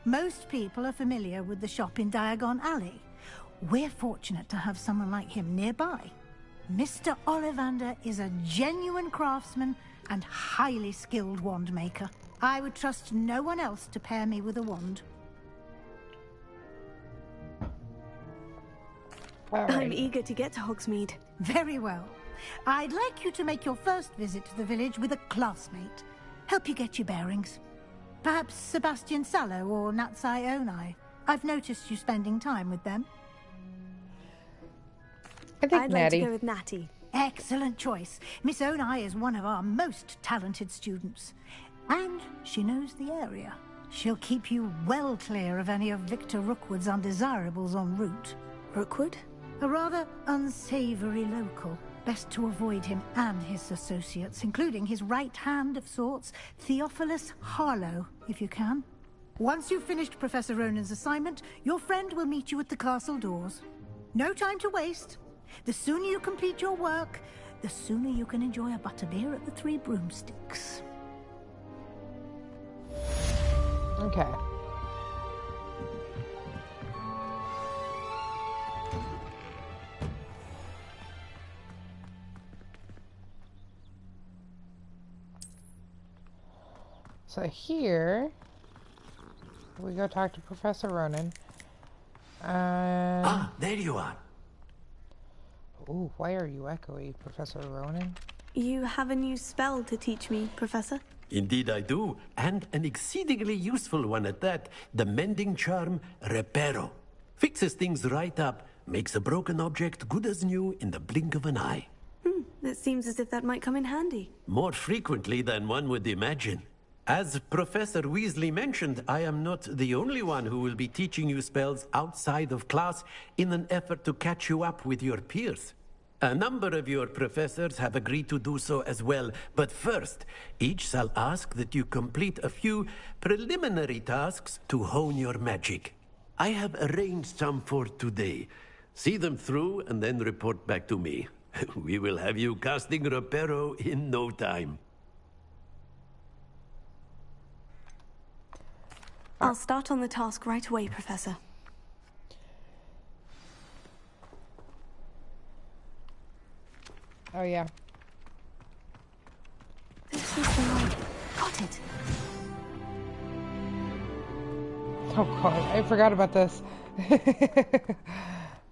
Most people are familiar with the shop in Diagon Alley. We're fortunate to have someone like him nearby. Mr. Ollivander is a genuine craftsman and highly skilled wand maker. I would trust no one else to pair me with a wand. I'm eager to get to Hogsmeade. Very well. I'd like you to make your first visit to the village with a classmate. Help you get your bearings. Perhaps Sebastian Sallow or Natsai Onai. I've noticed you spending time with them. I'd like to go with Natty. Excellent choice. Miss Onai is one of our most talented students. And she knows the area. She'll keep you well clear of any of Victor Rookwood's undesirables en route. Rookwood? A rather unsavory local. Best to avoid him and his associates, including his right hand of sorts, Theophilus Harlow, if you can. Once you've finished Professor Ronan's assignment, your friend will meet you at the castle doors. No time to waste. The sooner you complete your work, the sooner you can enjoy a butterbeer at the Three Broomsticks. Okay. So here, we go talk to Professor Ronan. There you are. Ooh, why are you echoey, Professor Ronan? You have a new spell to teach me, Professor? Indeed I do, and an exceedingly useful one at that. The mending charm, Reparo. Fixes things right up, makes a broken object good as new in the blink of an eye. It seems as if that might come in handy. More frequently than one would imagine. As Professor Weasley mentioned, I am not the only one who will be teaching you spells outside of class in an effort to catch you up with your peers. A number of your professors have agreed to do so as well, but first, each shall ask that you complete a few preliminary tasks to hone your magic. I have arranged some for today. See them through and then report back to me. We will have you casting Reparo in no time. I'll start on the task right away, Professor. Oh, yeah. This is the one. Got it. Oh, God. I forgot about this.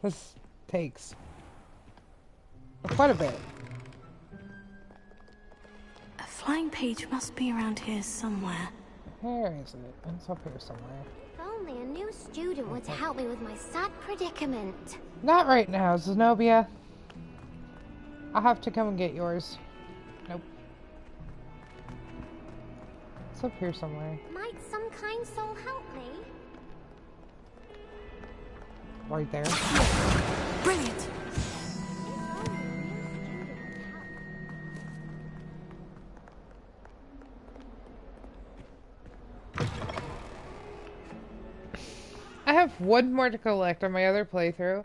This takes quite a bit. A flying page must be around here somewhere. Where is it? It's up here somewhere. If only a new student would help me with my sad predicament. Not right now, Zenobia. I'll have to come and get yours. Nope. It's up here somewhere. Might some kind soul help me? Right there. Brilliant! I have one more to collect on my other playthrough,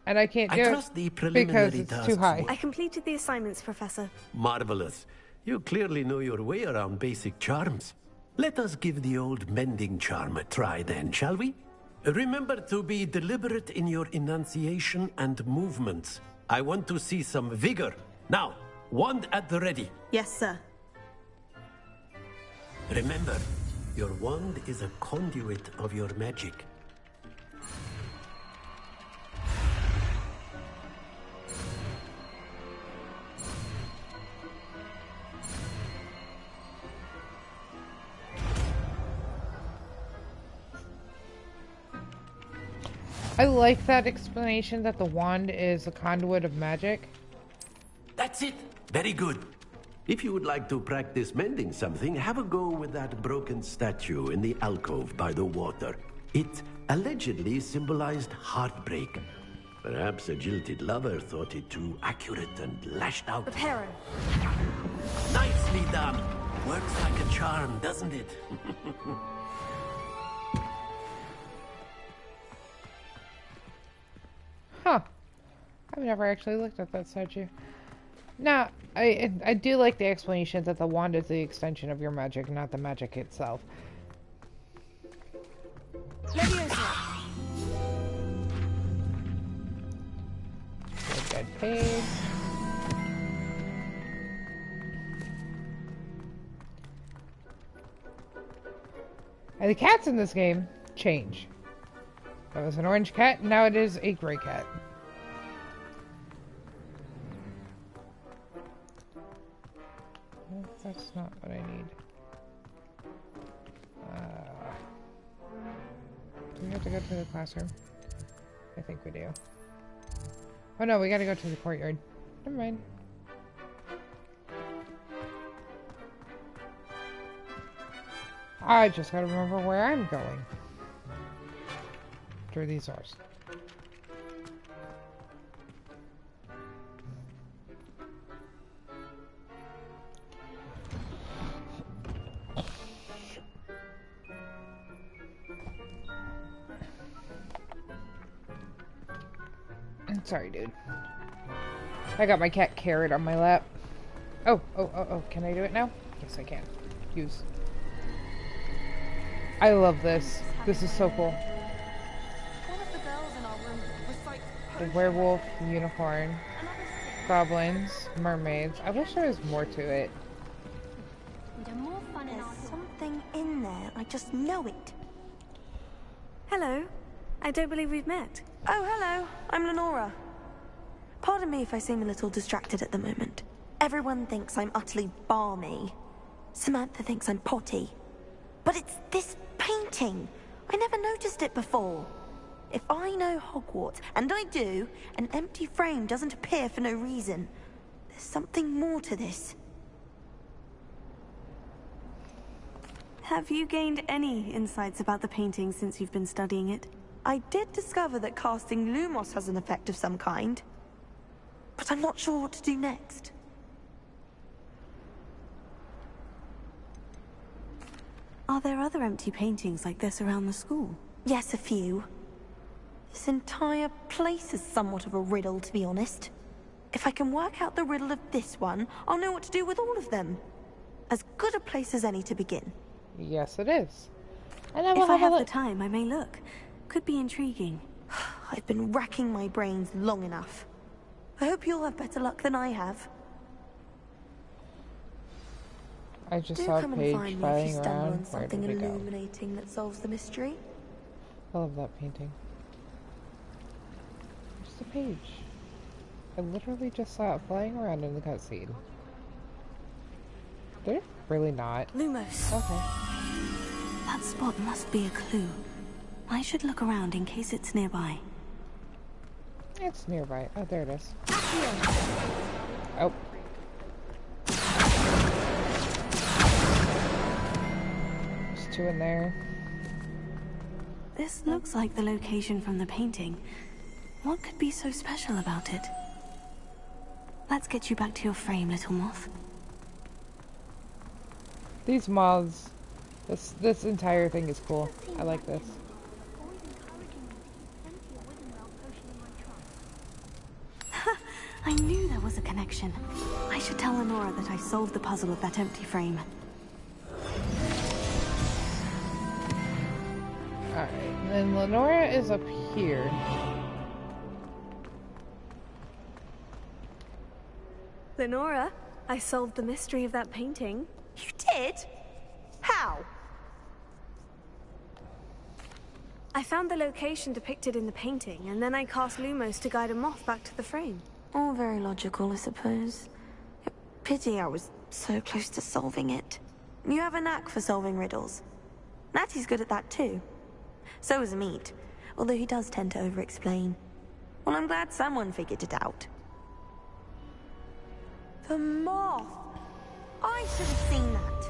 and I can't do it because it's too high. I completed the assignments, Professor. Marvelous. You clearly know your way around basic charms. Let us give the old mending charm a try then, shall we? Remember to be deliberate in your enunciation and movements. I want to see some vigor. Now, wand at the ready. Yes, sir. Remember, your wand is a conduit of your magic. I like that explanation that the wand is a conduit of magic. That's it. Very good. If you would like to practice mending something, have a go with that broken statue in the alcove by the water. It allegedly symbolized heartbreak. Perhaps a jilted lover thought it too accurate and lashed out. Reparo. Nicely done. Works like a charm, doesn't it? Huh. I've never actually looked at that statue. Now, I do like the explanation that the wand is the extension of your magic, not the magic itself. Good page. And the cats in this game change. That was an orange cat, now it is a gray cat. That's not what I need. Do we have to go to the classroom? I think we do. Oh no, we gotta go to the courtyard. Never mind. I just gotta remember where I'm going. Through these doors. Sorry, dude. I got my cat Carrot on my lap. Oh, can I do it now? Yes, I can. Use. I love this. This is so cool. The werewolf, unicorn, goblins, mermaids. I wish there was more to it. There's something in there. I just know it. Hello. I don't believe we've met. Oh, hello. I'm Lenora. Pardon me if I seem a little distracted at the moment. Everyone thinks I'm utterly balmy. Samantha thinks I'm potty. But it's this painting. I never noticed it before. If I know Hogwarts, and I do, an empty frame doesn't appear for no reason. There's something more to this. Have you gained any insights about the painting since you've been studying it? I did discover that casting Lumos has an effect of some kind. But I'm not sure what to do next. Are there other empty paintings like this around the school? Yes, a few. This entire place is somewhat of a riddle, to be honest. If I can work out the riddle of this one, I'll know what to do with all of them. As good a place as any to begin. Yes, it is. And if I have the time, I may look. Could be intriguing. I've been racking my brains long enough. I hope you'll have better luck than I have. I just saw a page flying around. On something illuminating that solves the mystery. I love that painting. Just a page. I literally just saw it flying around in the cutscene. They're really not. Lumos. Okay. That spot must be a clue. I should look around in case it's nearby. It's nearby. Oh, there it is. Oh. There's two in there. This looks like the location from the painting. What could be so special about it? Let's get you back to your frame, little moth. These moths, this entire thing is cool. I like this. I knew there was a connection. I should tell Lenora that I solved the puzzle of that empty frame. Alright, then Lenora is up here. Lenora, I solved the mystery of that painting. You did? How? I found the location depicted in the painting, and then I cast Lumos to guide a moth back to the frame. All very logical, I suppose. Pity I was so close to solving it. You have a knack for solving riddles. Natty's good at that too. So is Meat, although he does tend to over-explain. Well, I'm glad someone figured it out. The moth! I should have seen that.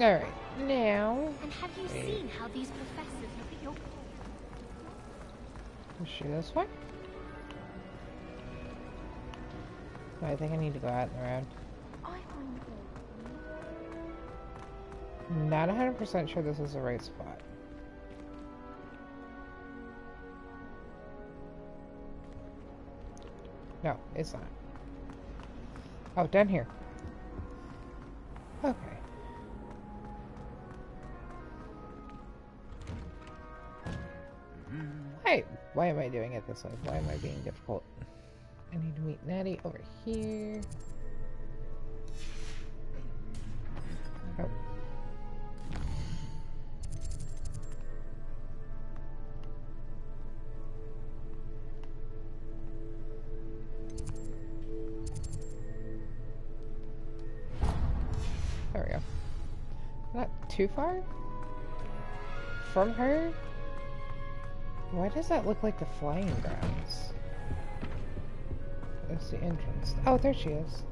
Alright, now... And have you seen how these professors look at your... Let's shoot this one. I think I need to go out in the road. Not 100% sure this is the right spot. No, it's not. Oh, down here. Okay. Why am I doing it this way? Why am I being difficult? I need to meet Natty over here. Oh. There we go. Not too far from her? Why does that look like the flying grounds? That's the entrance. Oh, there she is.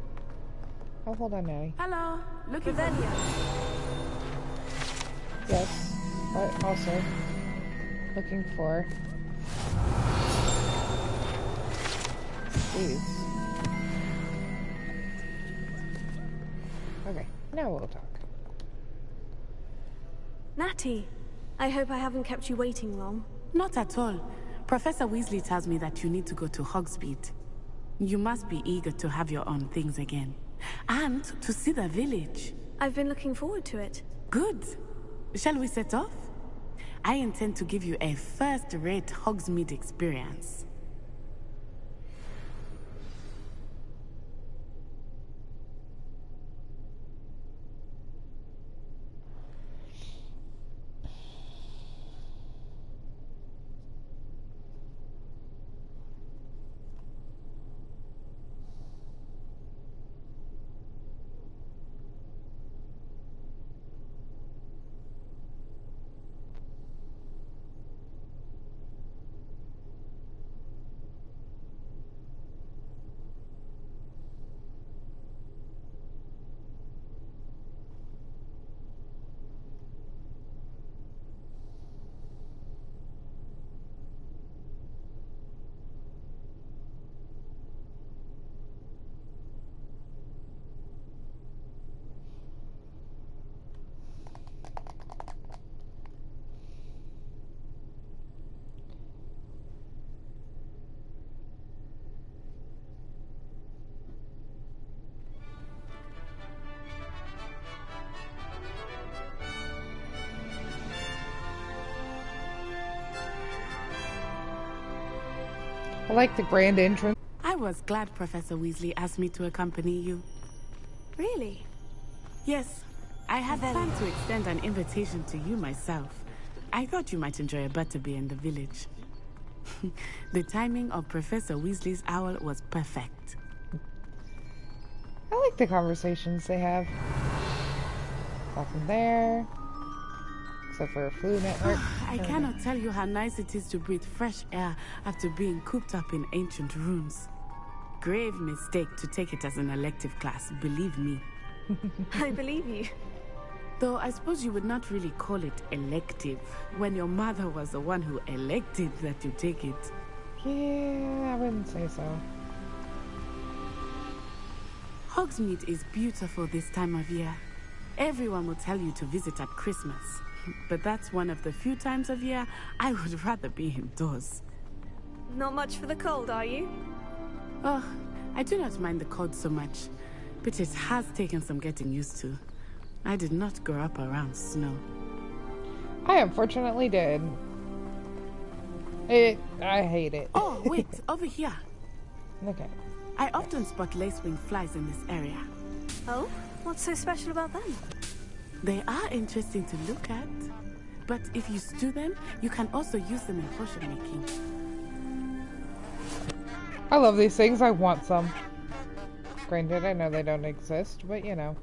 Oh, hold on, Natty. Hello, looking for you. Yes, but also looking for these. Okay, now we'll talk. Natty, I hope I haven't kept you waiting long. Not at all. Professor Weasley tells me that you need to go to Hogsmeade. You must be eager to have your own things again. And to see the village. I've been looking forward to it. Good. Shall we set off? I intend to give you a first-rate Hogsmeade experience. I like the grand entrance. I was glad Professor Weasley asked me to accompany you. Really? Yes. I had planned to extend an invitation to you myself. I thought you might enjoy a butterbeer in the village. The timing of Professor Weasley's owl was perfect. I like the conversations they have. Nothing there. Except for a flu network. I cannot tell you how nice it is to breathe fresh air after being cooped up in ancient rooms. Grave mistake to take it as an elective class, believe me. I believe you. Though I suppose you would not really call it elective when your mother was the one who elected that you take it. Yeah, I wouldn't say so. Hogsmeade is beautiful this time of year. Everyone will tell you to visit at Christmas. But that's one of the few times of year I would rather be indoors. Not much for the cold, are you? Oh, I do not mind the cold so much, but it has taken some getting used to. I did not grow up around snow. I unfortunately did. I hate it. Oh, wait, over here. Okay. I often spot lacewing flies in this area. Oh? What's so special about them? They are interesting to look at, but if you stew them, you can also use them in potion making. I love these things. I want some. Granted, I know they don't exist, but you know.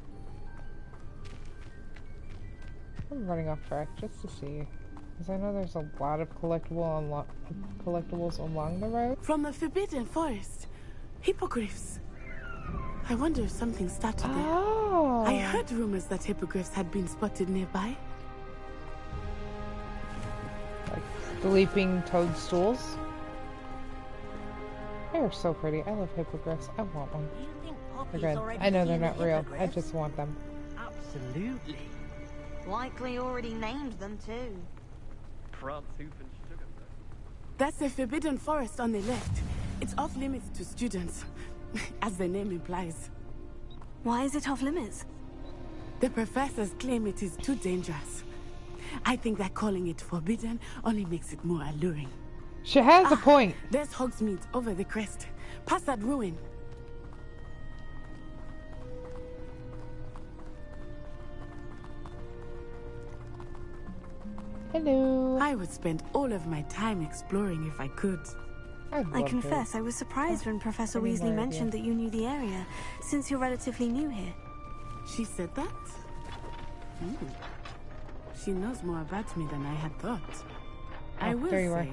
I'm running off track just to see, because I know there's a lot of collectibles along the road. From the Forbidden Forest, hippogriffs. I wonder if something started there. Oh. I heard rumors that hippogriffs had been spotted nearby. Like sleeping toadstools. They're so pretty. I love hippogriffs. I want one. You think They're Poppy's good. already I know they're seen the not real. I hippogriffs? just want them. Absolutely. Likely already named them too. France soup and sugar. That's the forbidden forest on the left. It's off limits to students, as the name implies. Why is it off limits? The professors claim it is too dangerous. I think that calling it forbidden only makes it more alluring. She has a point. There's Hogsmeade over the crest. Past that ruin. Hello. I would spend all of my time exploring if I could. I confess, I was surprised when Professor Weasley mentioned that you knew the area, since you're relatively new here. She said that? She knows more about me than I had thought. I will say,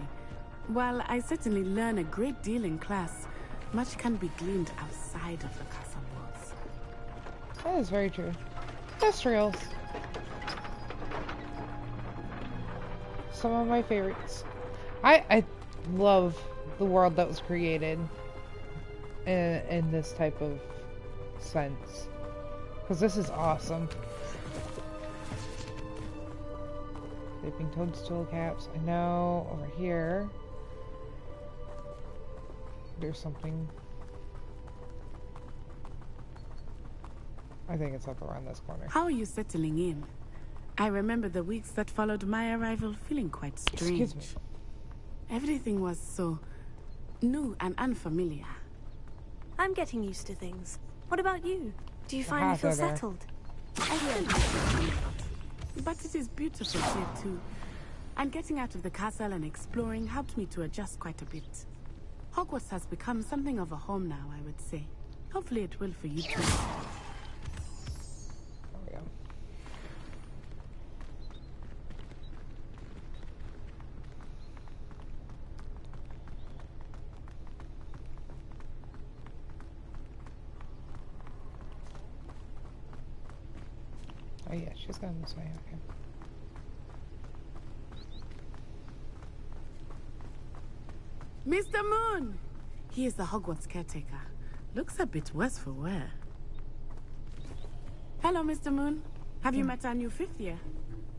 while I certainly learn a great deal in class, much can be gleaned outside of the castle walls. That is very true. Industrials. Some of my favorites. I love the world that was created in this type of sense. Because this is awesome. Sleeping toadstool caps. I know over here there's something. I think it's up around this corner. How are you settling in? I remember the weeks that followed my arrival feeling quite strange. Excuse me. Everything was so new and unfamiliar. I'm getting used to things. What about you? Do you finally feel settled? I feel but it is beautiful here too. And getting out of the castle and exploring helped me to adjust quite a bit. Hogwarts has become something of a home now, I would say. Hopefully it will for you too. Oh yeah, she's going this way, okay. Mr. Moon! He is the Hogwarts caretaker. Looks a bit worse for wear. Hello, Mr. Moon. Have you met our new fifth year?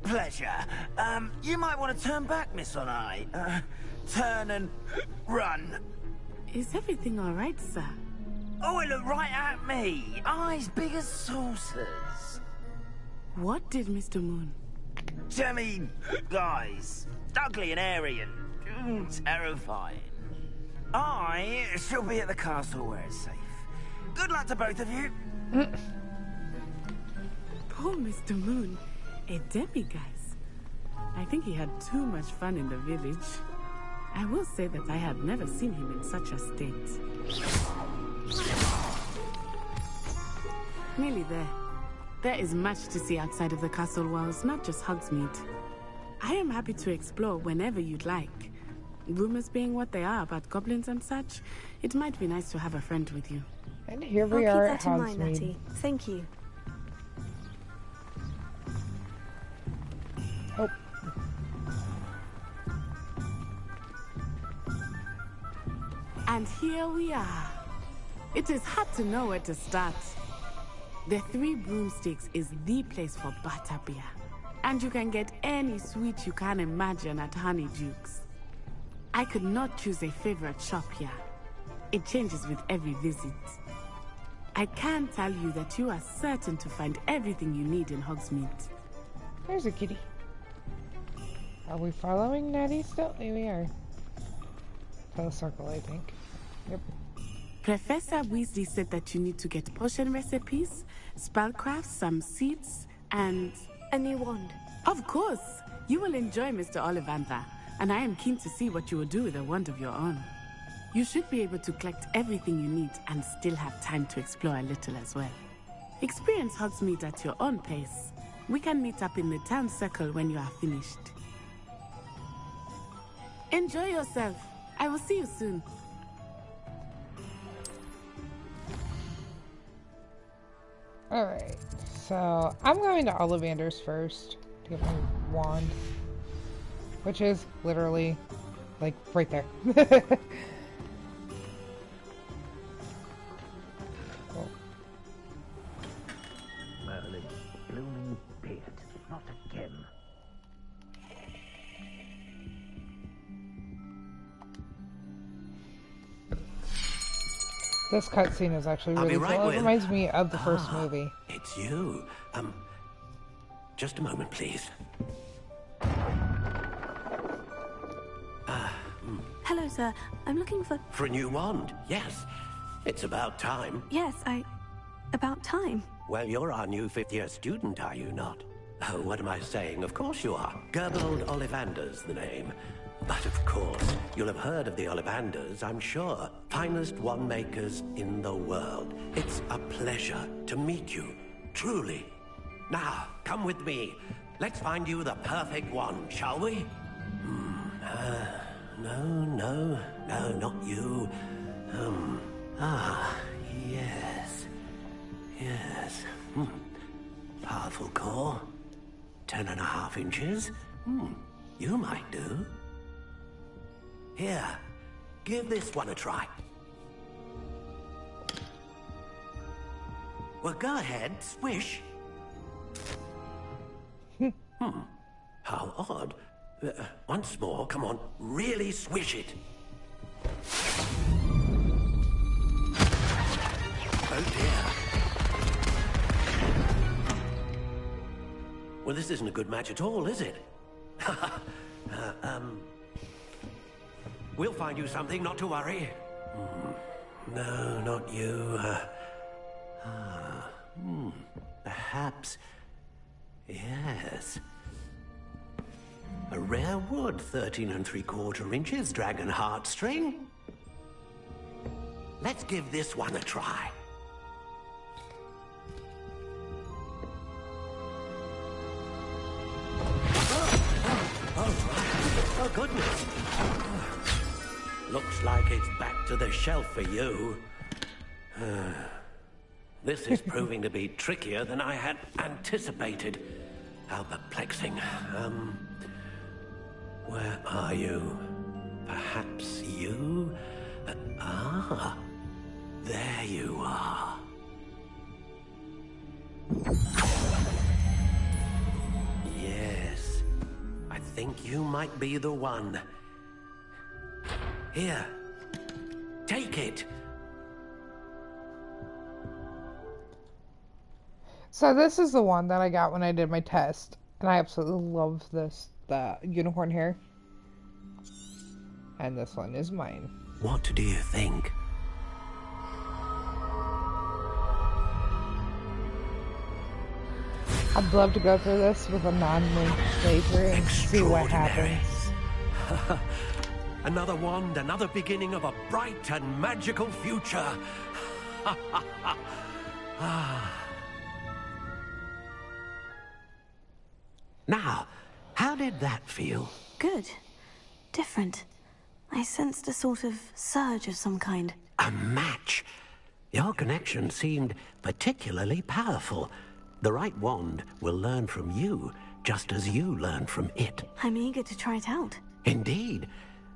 Pleasure. You might want to turn back, Miss Onai. Turn and run. Is everything all right, sir? Oh, it looked right at me. Eyes big as saucers. What did Mr. Moon? I mean, guys, ugly and airy and terrifying. I shall be at the castle where it's safe. Good luck to both of you. Poor Mr. Moon, a demiguise. I think he had too much fun in the village. I will say that I had never seen him in such a state. Nearly there. There is much to see outside of the castle walls, not just Hogsmeade. I am happy to explore whenever you'd like. Rumors being what they are about goblins and such, it might be nice to have a friend with you. And here we are at I'll keep that in mind, Hogsmeade. Natty. Thank you. Oh. And here we are. It is hard to know where to start. The Three Broomsticks is the place for butterbeer. And you can get any sweet you can imagine at Honeydukes. I could not choose a favorite shop here. It changes with every visit. I can tell you that you are certain to find everything you need in Hogsmeade. There's a kitty. Are we following Natty still? Here we are. To the circle, I think. Yep. Professor Weasley said that you need to get potion recipes, spellcrafts, some seeds, and... a new wand. Of course! You will enjoy Mr. Ollivander, and I am keen to see what you will do with a wand of your own. You should be able to collect everything you need and still have time to explore a little as well. Experience Hogsmeade at your own pace. We can meet up in the town circle when you are finished. Enjoy yourself. I will see you soon. Alright, so I'm going to Ollivander's first to get my wand, which is literally, like, right there. This cutscene is actually I'll be really right cool. with- It reminds me of the first movie. It's you. Just a moment, please. Hello, sir. I'm looking for... For a new wand, yes. It's about time. Yes, about time. Well, you're our new fifth-year student, are you not? Oh, what am I saying? Of course you are. Gerbold Ollivander's the name. But of course, you'll have heard of the Ollivanders, I'm sure. Finest wand makers in the world. It's a pleasure to meet you, truly. Now, come with me. Let's find you the perfect wand, shall we? No, not you. Yes. Powerful core. 10.5 inches. You might do. Here, give this one a try. Well, go ahead, swish. How odd. Once more, come on, really swish it. Oh dear. Well, this isn't a good match at all, is it? We'll find you something, not to worry. No, not you. Perhaps... Yes. A rare wood, 13 3/4 inches, dragon heartstring. Let's give this one a try. Oh, goodness. Looks like it's back to the shelf for you. This is proving to be trickier than I had anticipated. How perplexing. Where are you? Perhaps you? There you are. Yes, I think you might be the one. Here, take it. So this is the one that I got when I did my test, and I absolutely love this, the unicorn hair. And this one is mine. What do you think? I'd love to go through this with a non-linked playthrough and see what happens. Another wand, another beginning of a bright and magical future. Now, how did that feel? Good. Different. I sensed a sort of surge of some kind. A match? Your connection seemed particularly powerful. The right wand will learn from you, just as you learn from it. I'm eager to try it out. Indeed.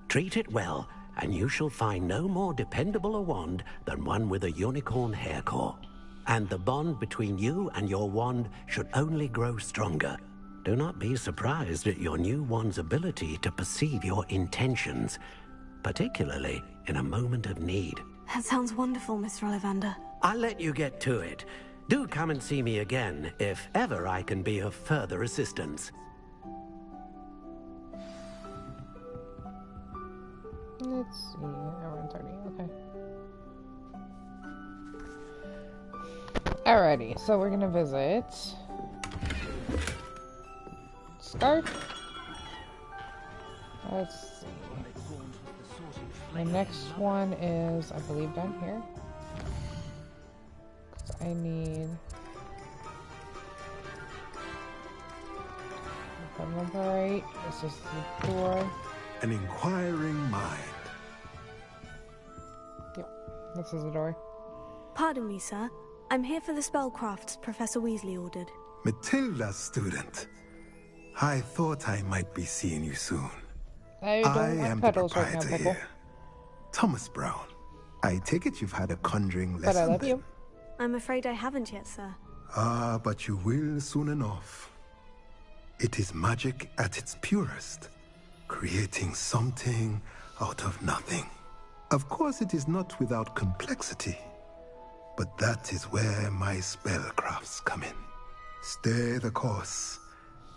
Treat it well, and you shall find no more dependable a wand than one with a unicorn hair core. And the bond between you and your wand should only grow stronger. Do not be surprised at your new wand's ability to perceive your intentions, particularly in a moment of need. That sounds wonderful, Mr. Ollivander. I'll let you get to it. Do come and see me again, if ever I can be of further assistance. Let's see, everyone's already, okay. Alrighty, so we're gonna visit Scarf. Let's see. The next one is, I believe, down here. Because I need... If I remember right, this is the door. An inquiring mind. Yep, this is the door. Pardon me, sir. I'm here for the spellcrafts Professor Weasley ordered. Matilda's student. I thought I might be seeing you soon. I am the petals right now, proprietor Pebble. here. Thomas Brown. I take it you've had a conjuring lesson. But I love then? you. I'm afraid I haven't yet, sir. Ah, but you will soon enough. It is magic at its purest, creating something out of nothing. Of course, it is not without complexity, but that is where my spellcrafts come in. Stay the course,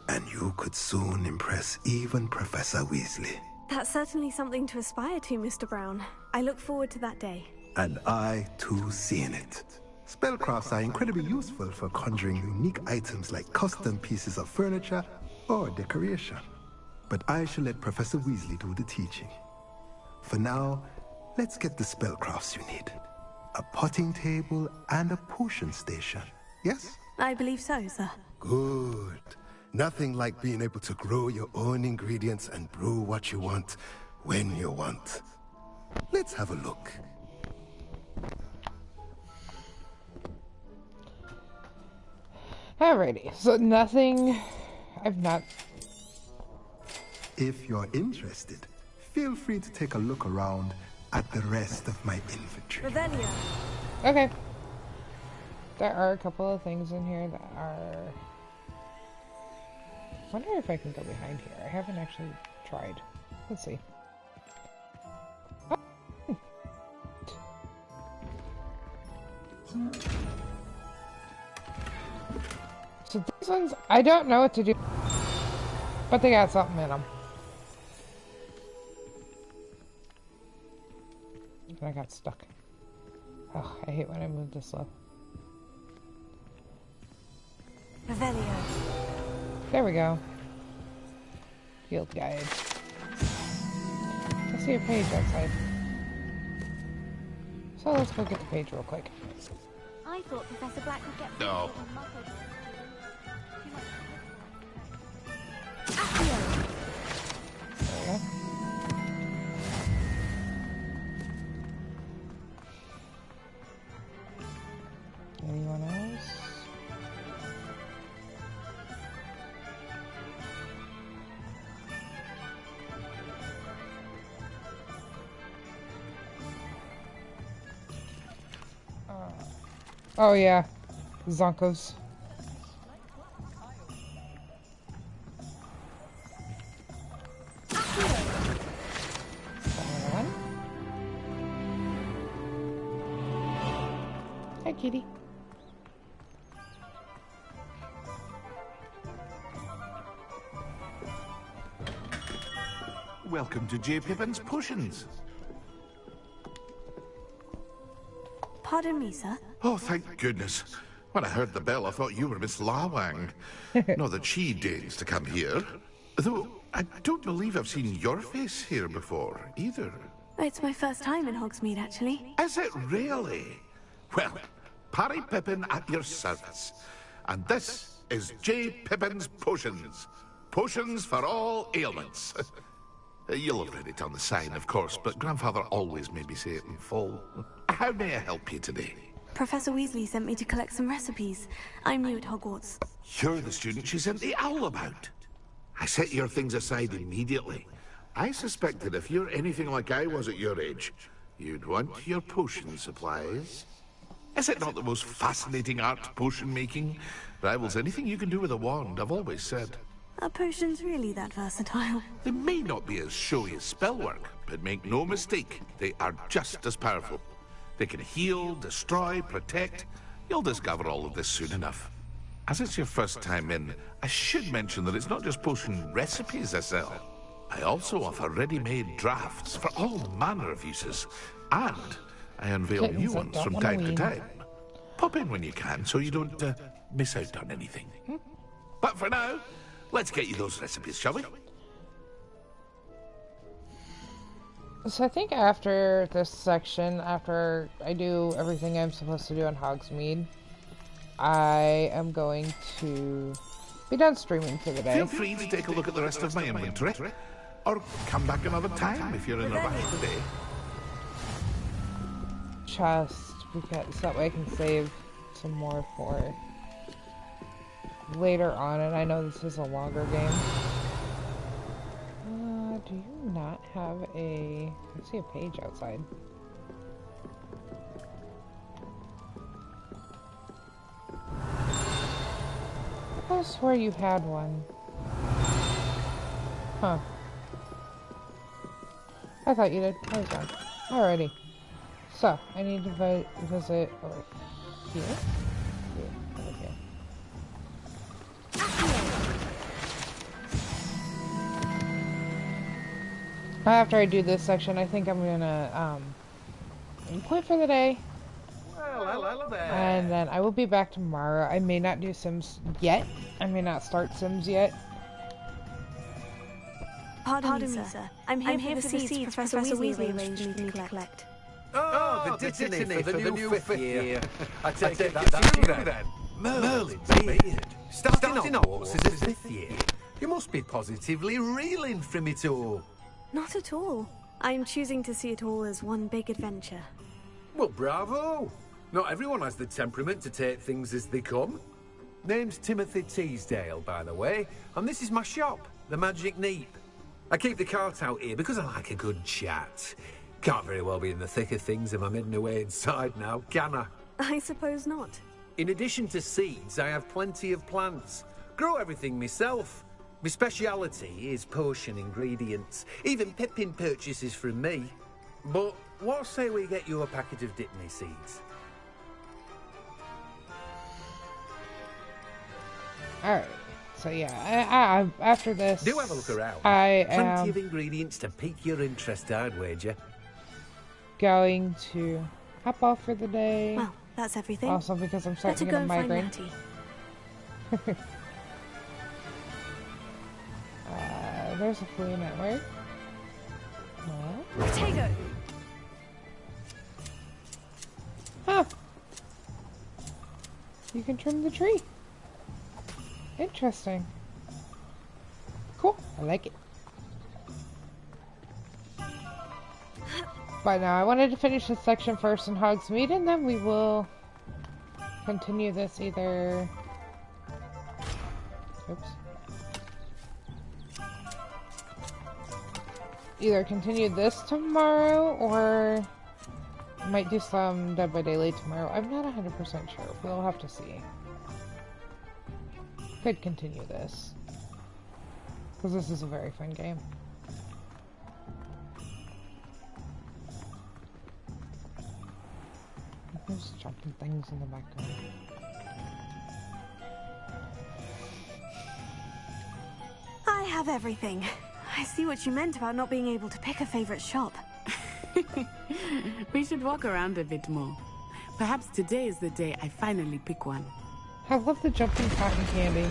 and you could soon impress even Professor Weasley. That's certainly something to aspire to, Mr. Brown. I look forward to that day. And I, too, see in it. Spellcrafts are incredibly useful for conjuring unique items like custom pieces of furniture or decoration. But I shall let Professor Weasley do the teaching. For now, let's get the spellcrafts you need. A potting table and a potion station, yes? I believe so, sir. Good. Nothing like being able to grow your own ingredients and brew what you want, when you want. Let's have a look. Alrighty, so nothing... I've not... If you're interested, feel free to take a look around at the rest of my inventory. Revelio. Okay. There are a couple of things in here that are... I wonder if I can go behind here. I haven't actually tried. Let's see. Oh. So these ones, I don't know what to do, but they got something in them. And I got stuck. Oh, I hate when I move this slow. Revelio. There we go. Field guide. I see a page outside. So let's go get the page real quick. I thought Professor Black would get... No. There we go. Anyone else? Oh yeah, Zonkos. Hi, kitty. Welcome to J. Pippin's Potions. Pardon me, sir. Oh, thank goodness. When I heard the bell, I thought you were Miss Lawang. Not that she deigns to come here. Though, I don't believe I've seen your face here before, either. It's my first time in Hogsmeade, actually. Is it really? Well, Parry Pippin at your service. And this is J. Pippin's Potions. Potions for all ailments. You'll have read it on the sign, of course, but Grandfather always made me say it in full. How may I help you today? Professor Weasley sent me to collect some recipes. I'm new at Hogwarts. You're the student she sent the owl about. I set your things aside immediately. I suspected if you're anything like I was at your age, you'd want your potion supplies. Is it not the most fascinating art, potion making? Rivals anything you can do with a wand, I've always said. Are potions really that versatile? They may not be as showy as spellwork, but make no mistake, they are just as powerful. They can heal, destroy, protect. You'll discover all of this soon enough. As it's your first time in, I should mention that it's not just potion recipes I sell. I also offer ready-made drafts for all manner of uses. And I unveil new ones from time to time. Pop in when you can so you don't miss out on anything. But for now, let's get you those recipes, shall we? So I think after this section, after I do everything I'm supposed to do in Hogsmeade, I am going to be done streaming for the day. Feel free to take a look at the rest of my inventory, or come back another time if you're in a rush today. Just because that way I can save some more for later on, and I know this is a longer game. Do you not have a... I see a page outside. I swear you had one. Huh. I thought you did. I was wrong. Alrighty. So, I need to visit over here. Yeah, over here. After I do this section, I think I'm gonna quit for the day. Well, there. And then I will be back tomorrow. I may not do Sims yet. I may not start Sims yet. Pardon me, sir. I'm here for the seeds Professor Weasley arranged for me to collect. Oh, the dittany for the new fifth year. I take it that's you then. Merlin's beard. Starting Hogwarts as a fifth year. You must be positively reeling from it all. Not at all. I'm choosing to see it all as one big adventure. Well, bravo. Not everyone has the temperament to take things as they come. Name's Timothy Teasdale, by the way, and this is my shop, the Magic Neep. I keep the cart out here because I like a good chat. Can't very well be in the thick of things if I'm hidden away inside now, can I? I suppose not. In addition to seeds, I have plenty of plants. Grow everything myself. My speciality is potion ingredients. Even Pippin purchases from me. But what say we get you a packet of dittany seeds? Alright. So yeah, after this... Do have a look around. Plenty of ingredients to pique your interest, I'd wager. Going to hop off for the day. Well, that's everything. Also because I'm starting to get a migraine. There's a flea network. No. Potato. Huh. You can trim the tree. Interesting. Cool. I like it. But now I wanted to finish this section first in Hogsmeade, and then we will continue this either... Oops. Either continue this tomorrow, or might do some Dead by Daylight tomorrow. I'm not 100% sure. We'll have to see. Could continue this, because this is a very fun game. There's jumping things in the background. I have everything. I see what you meant about not being able to pick a favorite shop. We should walk around a bit more. Perhaps today is the day I finally pick one. I love the jumping cotton candy.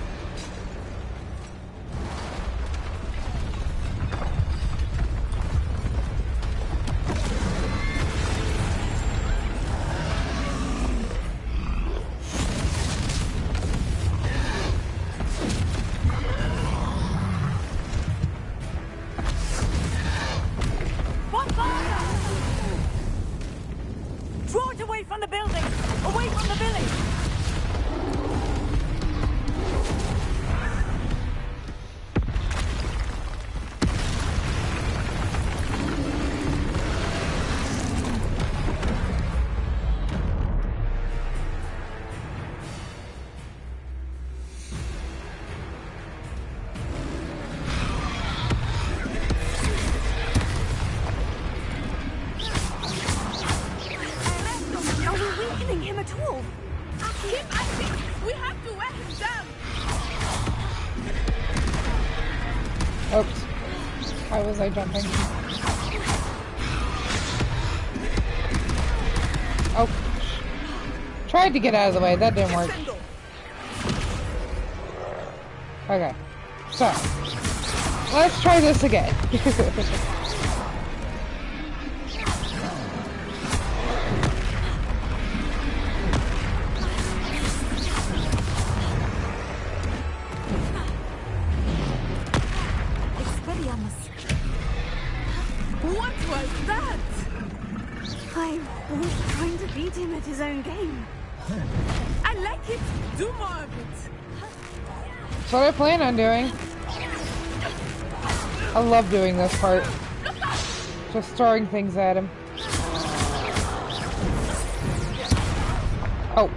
Draw it away from the building! Away from the village! Are we weakening him at all? Keep acting! We have to wear him down! Oops. Why was I jumping? Oh. Tried to get out of the way. That didn't work. Okay. So. Let's try this again. What was that? I was trying to beat him at his own game. I like it. Do more of it. That's what I plan on doing. I love doing this part. Just throwing things at him. Oh.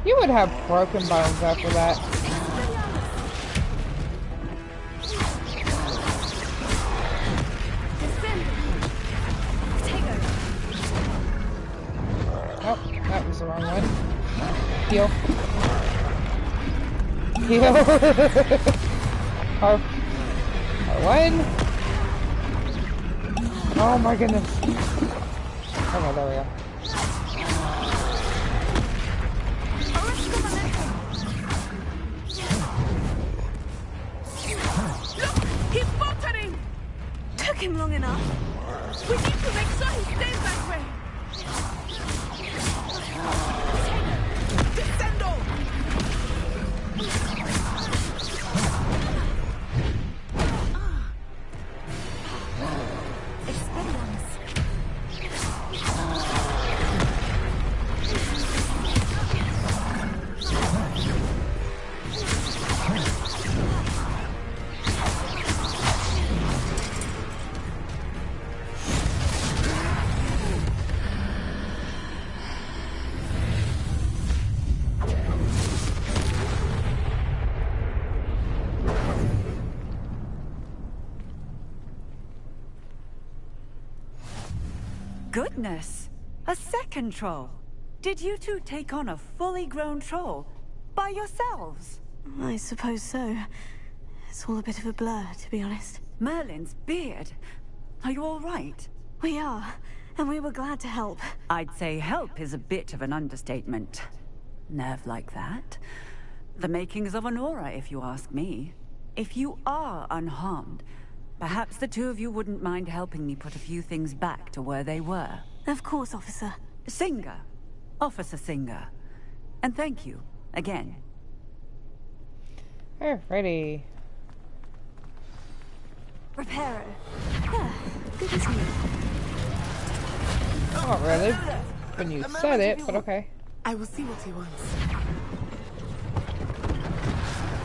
You would have broken bones after that. Heal. Heal. R1. Oh my goodness. Okay, there we go. Look! He's faltering! Took him long enough. We need to make sure he stays that way. Descendo! Goodness! A second troll! Did you two take on a fully grown troll by yourselves? I suppose so. It's all a bit of a blur, to be honest. Merlin's beard. Are you all right? We are, and we were glad to help. I'd say help is a bit of an understatement. Nerve like that? The makings of an aura, if you ask me. If you are unharmed, perhaps the two of you wouldn't mind helping me put a few things back to where they were. Of course, officer. Singer. Officer Singer. And thank you, again. Alrighty. Reparo. Yeah, good as new. Not really. When you said it, but okay. I will see what he wants.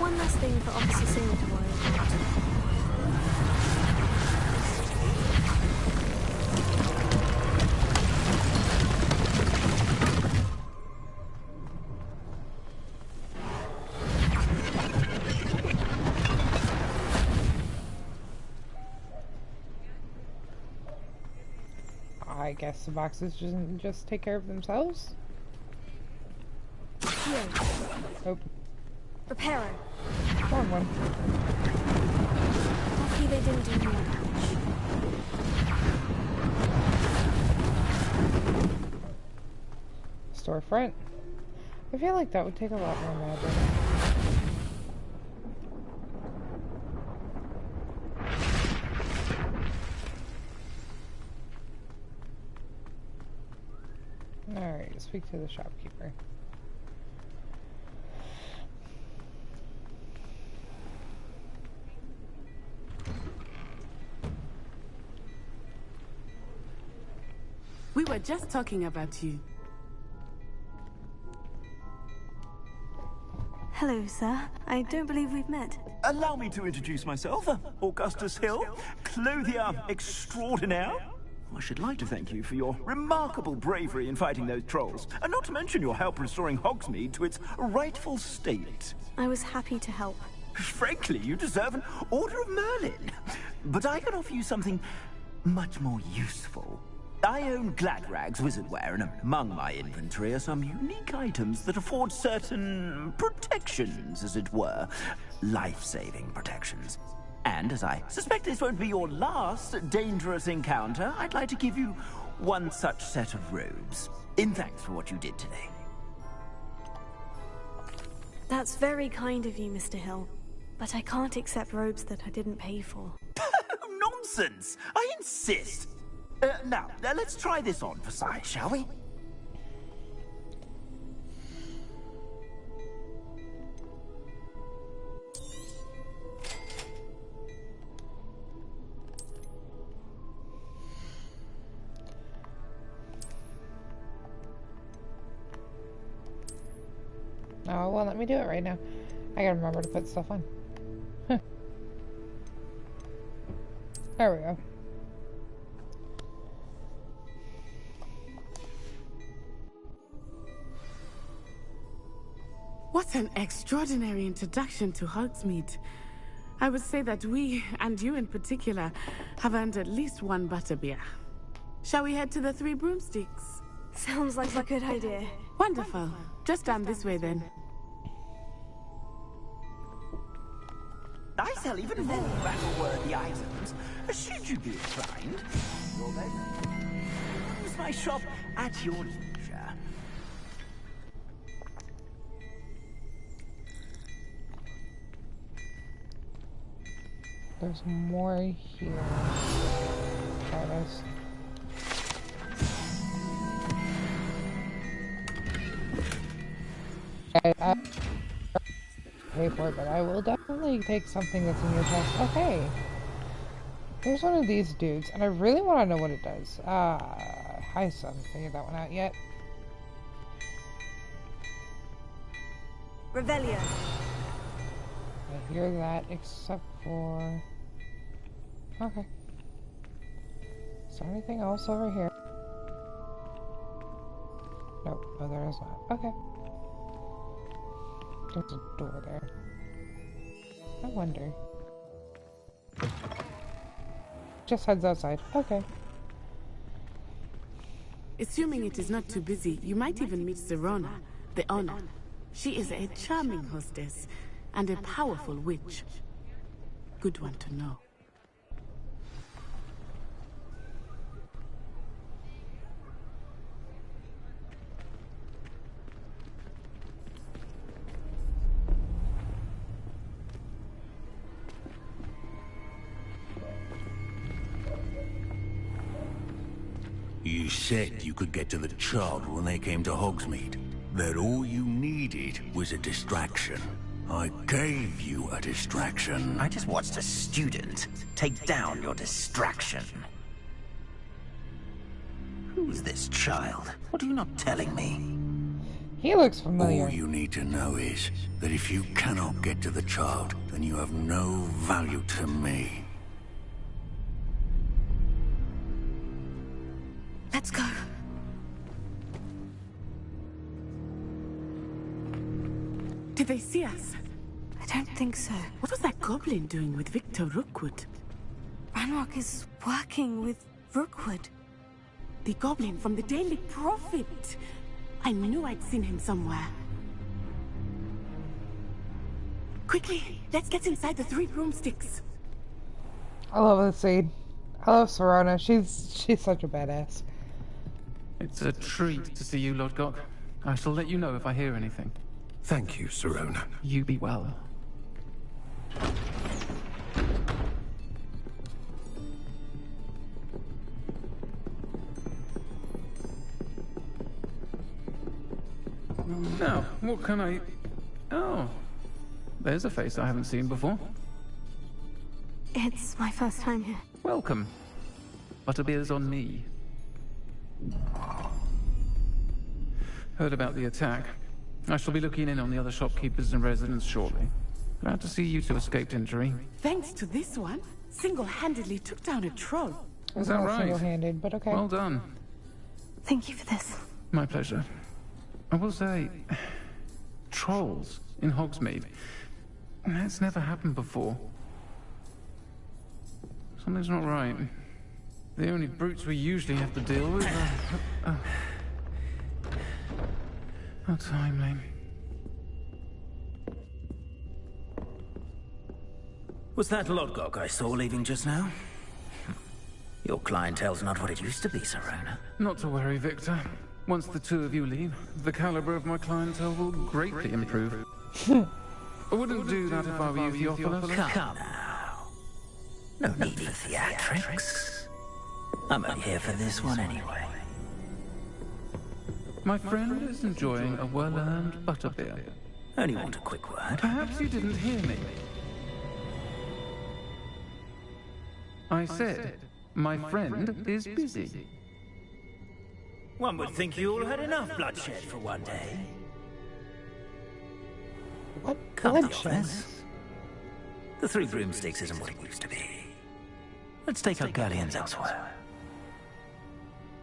One last thing for Officer Singer to worry about. I guess the boxes just take care of themselves. Here. Oh. Reparo. Wrong one. Lucky they didn't do more damage. Storefront. I feel like that would take a lot more magic. Alright, speak to the shopkeeper. We were just talking about you. Hello, sir. I don't believe we've met. Allow me to introduce myself. Augustus Hill, clothier extraordinaire. I should like to thank you for your remarkable bravery in fighting those trolls, and not to mention your help restoring Hogsmeade to its rightful state. I was happy to help. Frankly, you deserve an Order of Merlin. But I can offer you something much more useful. I own Gladrag's wizardware, and among my inventory are some unique items that afford certain protections, as it were. Life-saving protections. And as I suspect this won't be your last dangerous encounter, I'd like to give you one such set of robes, in thanks for what you did today. That's very kind of you, Mr. Hill. But I can't accept robes that I didn't pay for. Nonsense! I insist! Now, let's try this on for size, shall we? Oh, well, let me do it right now. I gotta remember to put stuff on. There we go. What an extraordinary introduction to Hogsmeade. I would say that we, and you in particular, have earned at least one butterbeer. Shall we head to the Three Broomsticks? Sounds like a good idea. Wonderful. Just down this way then. I sell even more battle-worthy items. Should you be inclined, use my shop at your leisure. There's more here. Try this. I pay for it, but I will definitely take something that's in your chest. Okay. There's one of these dudes, and I really want to know what it does. I still haven't figured that one out yet. Revelio. I hear that, except for... Okay. Is there anything else over here? Nope, no there is not. Okay. There's a door there. I wonder. Just heads outside. Okay. Assuming it is not too busy, you might even meet Serona, the honor. She is a charming hostess and a powerful witch. Good one to know. You said you could get to the child when they came to Hogsmeade. That all you needed was a distraction. I gave you a distraction. I just watched a student take down your distraction. Who's this child? What are you not telling me? He looks familiar. All you need to know is that if you cannot get to the child, then you have no value to me. Let's go. Did they see us? I don't think so. What was that goblin doing with Victor Rookwood? Ranrock is working with Rookwood. The goblin from the Daily Prophet. I knew I'd seen him somewhere. Quickly, let's get inside the 3 broomsticks. I love this scene. I love Serona. She's such a badass. It's a treat to see you, Lodgok. I shall let you know if I hear anything. Thank you, Serona. You be well. Now, what can I... Oh, there's a face I haven't seen before. It's my first time here. Welcome. Butterbeer's on me. Heard about the attack. I shall be looking in on the other shopkeepers and residents shortly. Glad to see you two escaped injury. Thanks to this one, single-handedly took down a troll. Is that right? Single-handed, but okay. Well done. Thank you for this. My pleasure. I will say, trolls in Hogsmeade. That's never happened before. Something's not right. The only brutes we usually have to deal with are... How timely. Was that Lodgok I saw leaving just now? Your clientele's not what it used to be, Serona. Not to worry, Victor. Once the two of you leave, the caliber of my clientele will greatly improve. I wouldn't do that if I were you, Theophilus. Come now. No need for theatrics. I'm only here for this one anyway. My friend is enjoying a well-earned butterbeer. Only want a quick word. Perhaps you didn't hear me. I said, my friend is busy. One would think you all had enough bloodshed for one day. What Come to the bloodshed? office. The 3 broomsticks isn't what it used to be. Let's take our galleons elsewhere.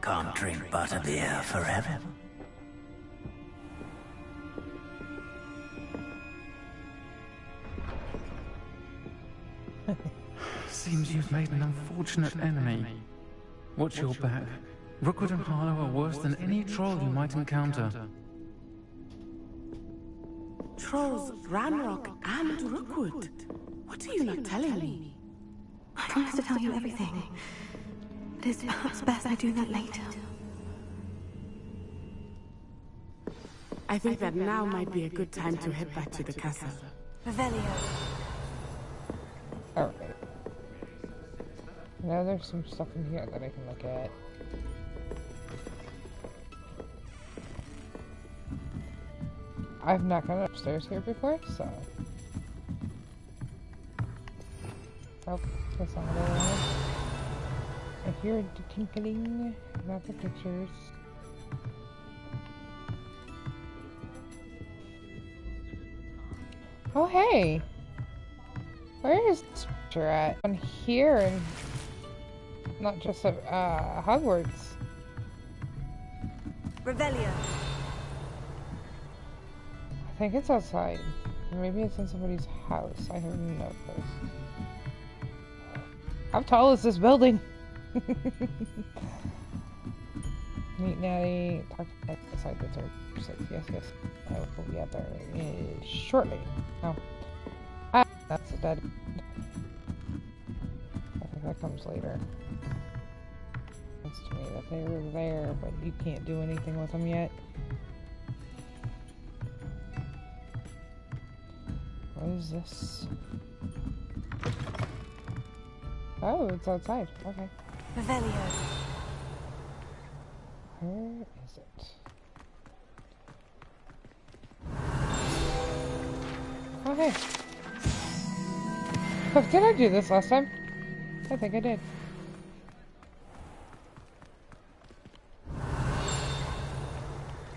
Can't drink butterbeer forever. Seems you've made an unfortunate enemy. Watch your back. Rookwood and Harlow are worse than any troll you might encounter. Trolls, Ranrock, and Rookwood. What are you not telling me? I promise to tell you everything. It is perhaps best I do that later. I think that now might be a good time to head back to the castle. Revelio. Alright. Now there's some stuff in here that I can look at. I've not gone upstairs here before, so... Oh, that's not what I wanted. I hear the tinkling, not the pictures. Oh, hey! Where is this picture at? On here, and not just at Hogwarts. Revelio. I think it's outside. Maybe it's in somebody's house. I have no clue. How tall is this building? Meet Natty. Talk to Natty beside the third. Yes, yes. I will be out there shortly. No. Ah, that's a dead. I think that comes later. It's to me that they were there, but you can't do anything with them yet. What is this? Oh, it's outside. Okay. Revelio. Where is it? Oh, hey. Oh, did I do this last time? I think I did.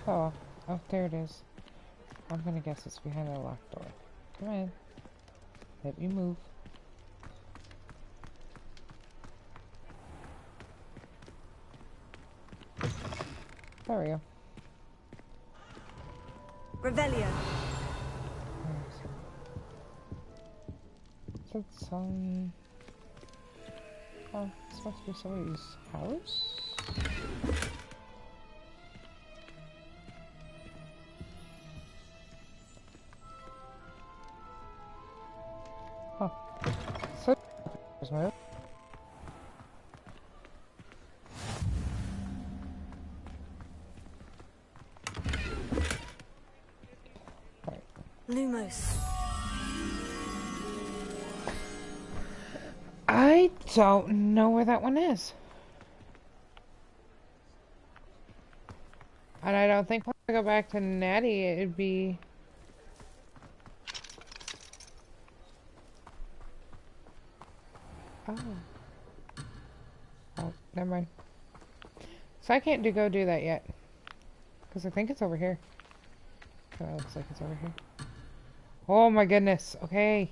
Oh, oh, there it is. I'm gonna guess it's behind a locked door. Come on. Let me move. There we go. Revelio. Is it some... Oh, it's supposed to be somebody's house? Oh. So... There's my... Lumos. I don't know where that one is. And I don't think when I go back to Natty, it'd be... Oh. Oh, never mind. So I can't go do that yet. Because I think it's over here. So it looks like it's over here. Oh my goodness. Okay.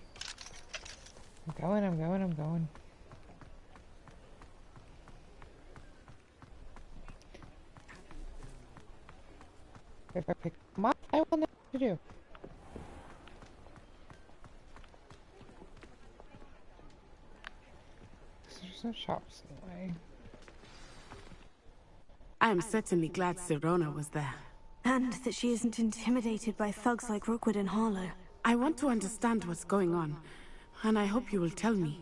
I'm going. If I pick them up, I will know what to do. There's no shops in the way. I am certainly glad Sirona was there. And that she isn't intimidated by thugs like Rookwood and Harlow. I want to understand what's going on, and I hope you will tell me.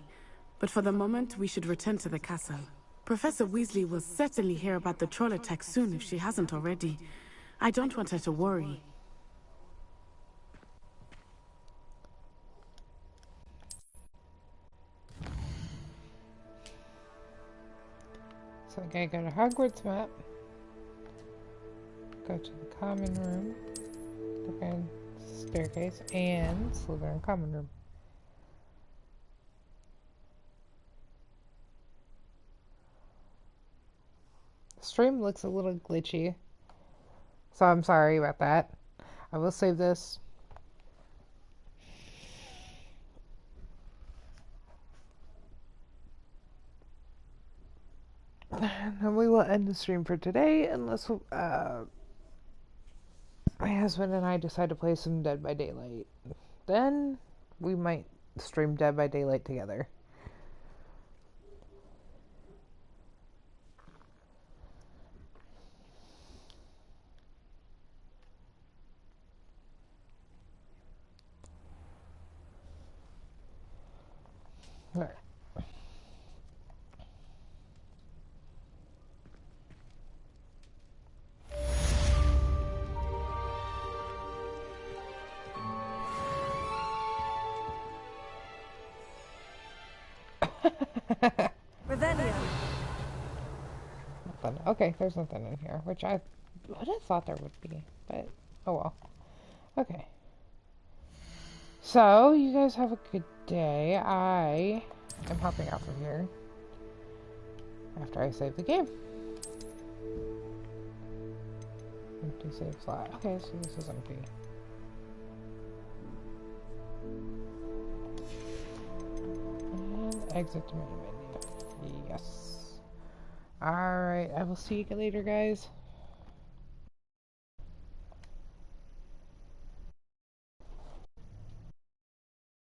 But for the moment, we should return to the castle. Professor Weasley will certainly hear about the troll attack soon if she hasn't already. I don't want her to worry. So I gotta go to Hogwarts map. Go to the common room. Look at staircase and Slytherin common room. Stream looks a little glitchy, so I'm sorry about that. I will save this. And we will end the stream for today unless my husband and I decide to play some Dead by Daylight. Then we might stream Dead by Daylight together. Alright. Revelio. Nothing. Okay, there's nothing in here, which I would have thought there would be, but oh well. Okay. So, you guys have a good day. I am hopping off of here after I save the game. Empty save slot. Okay, so this is empty. And exit to main menu. Yes. Alright, I will see you later, guys.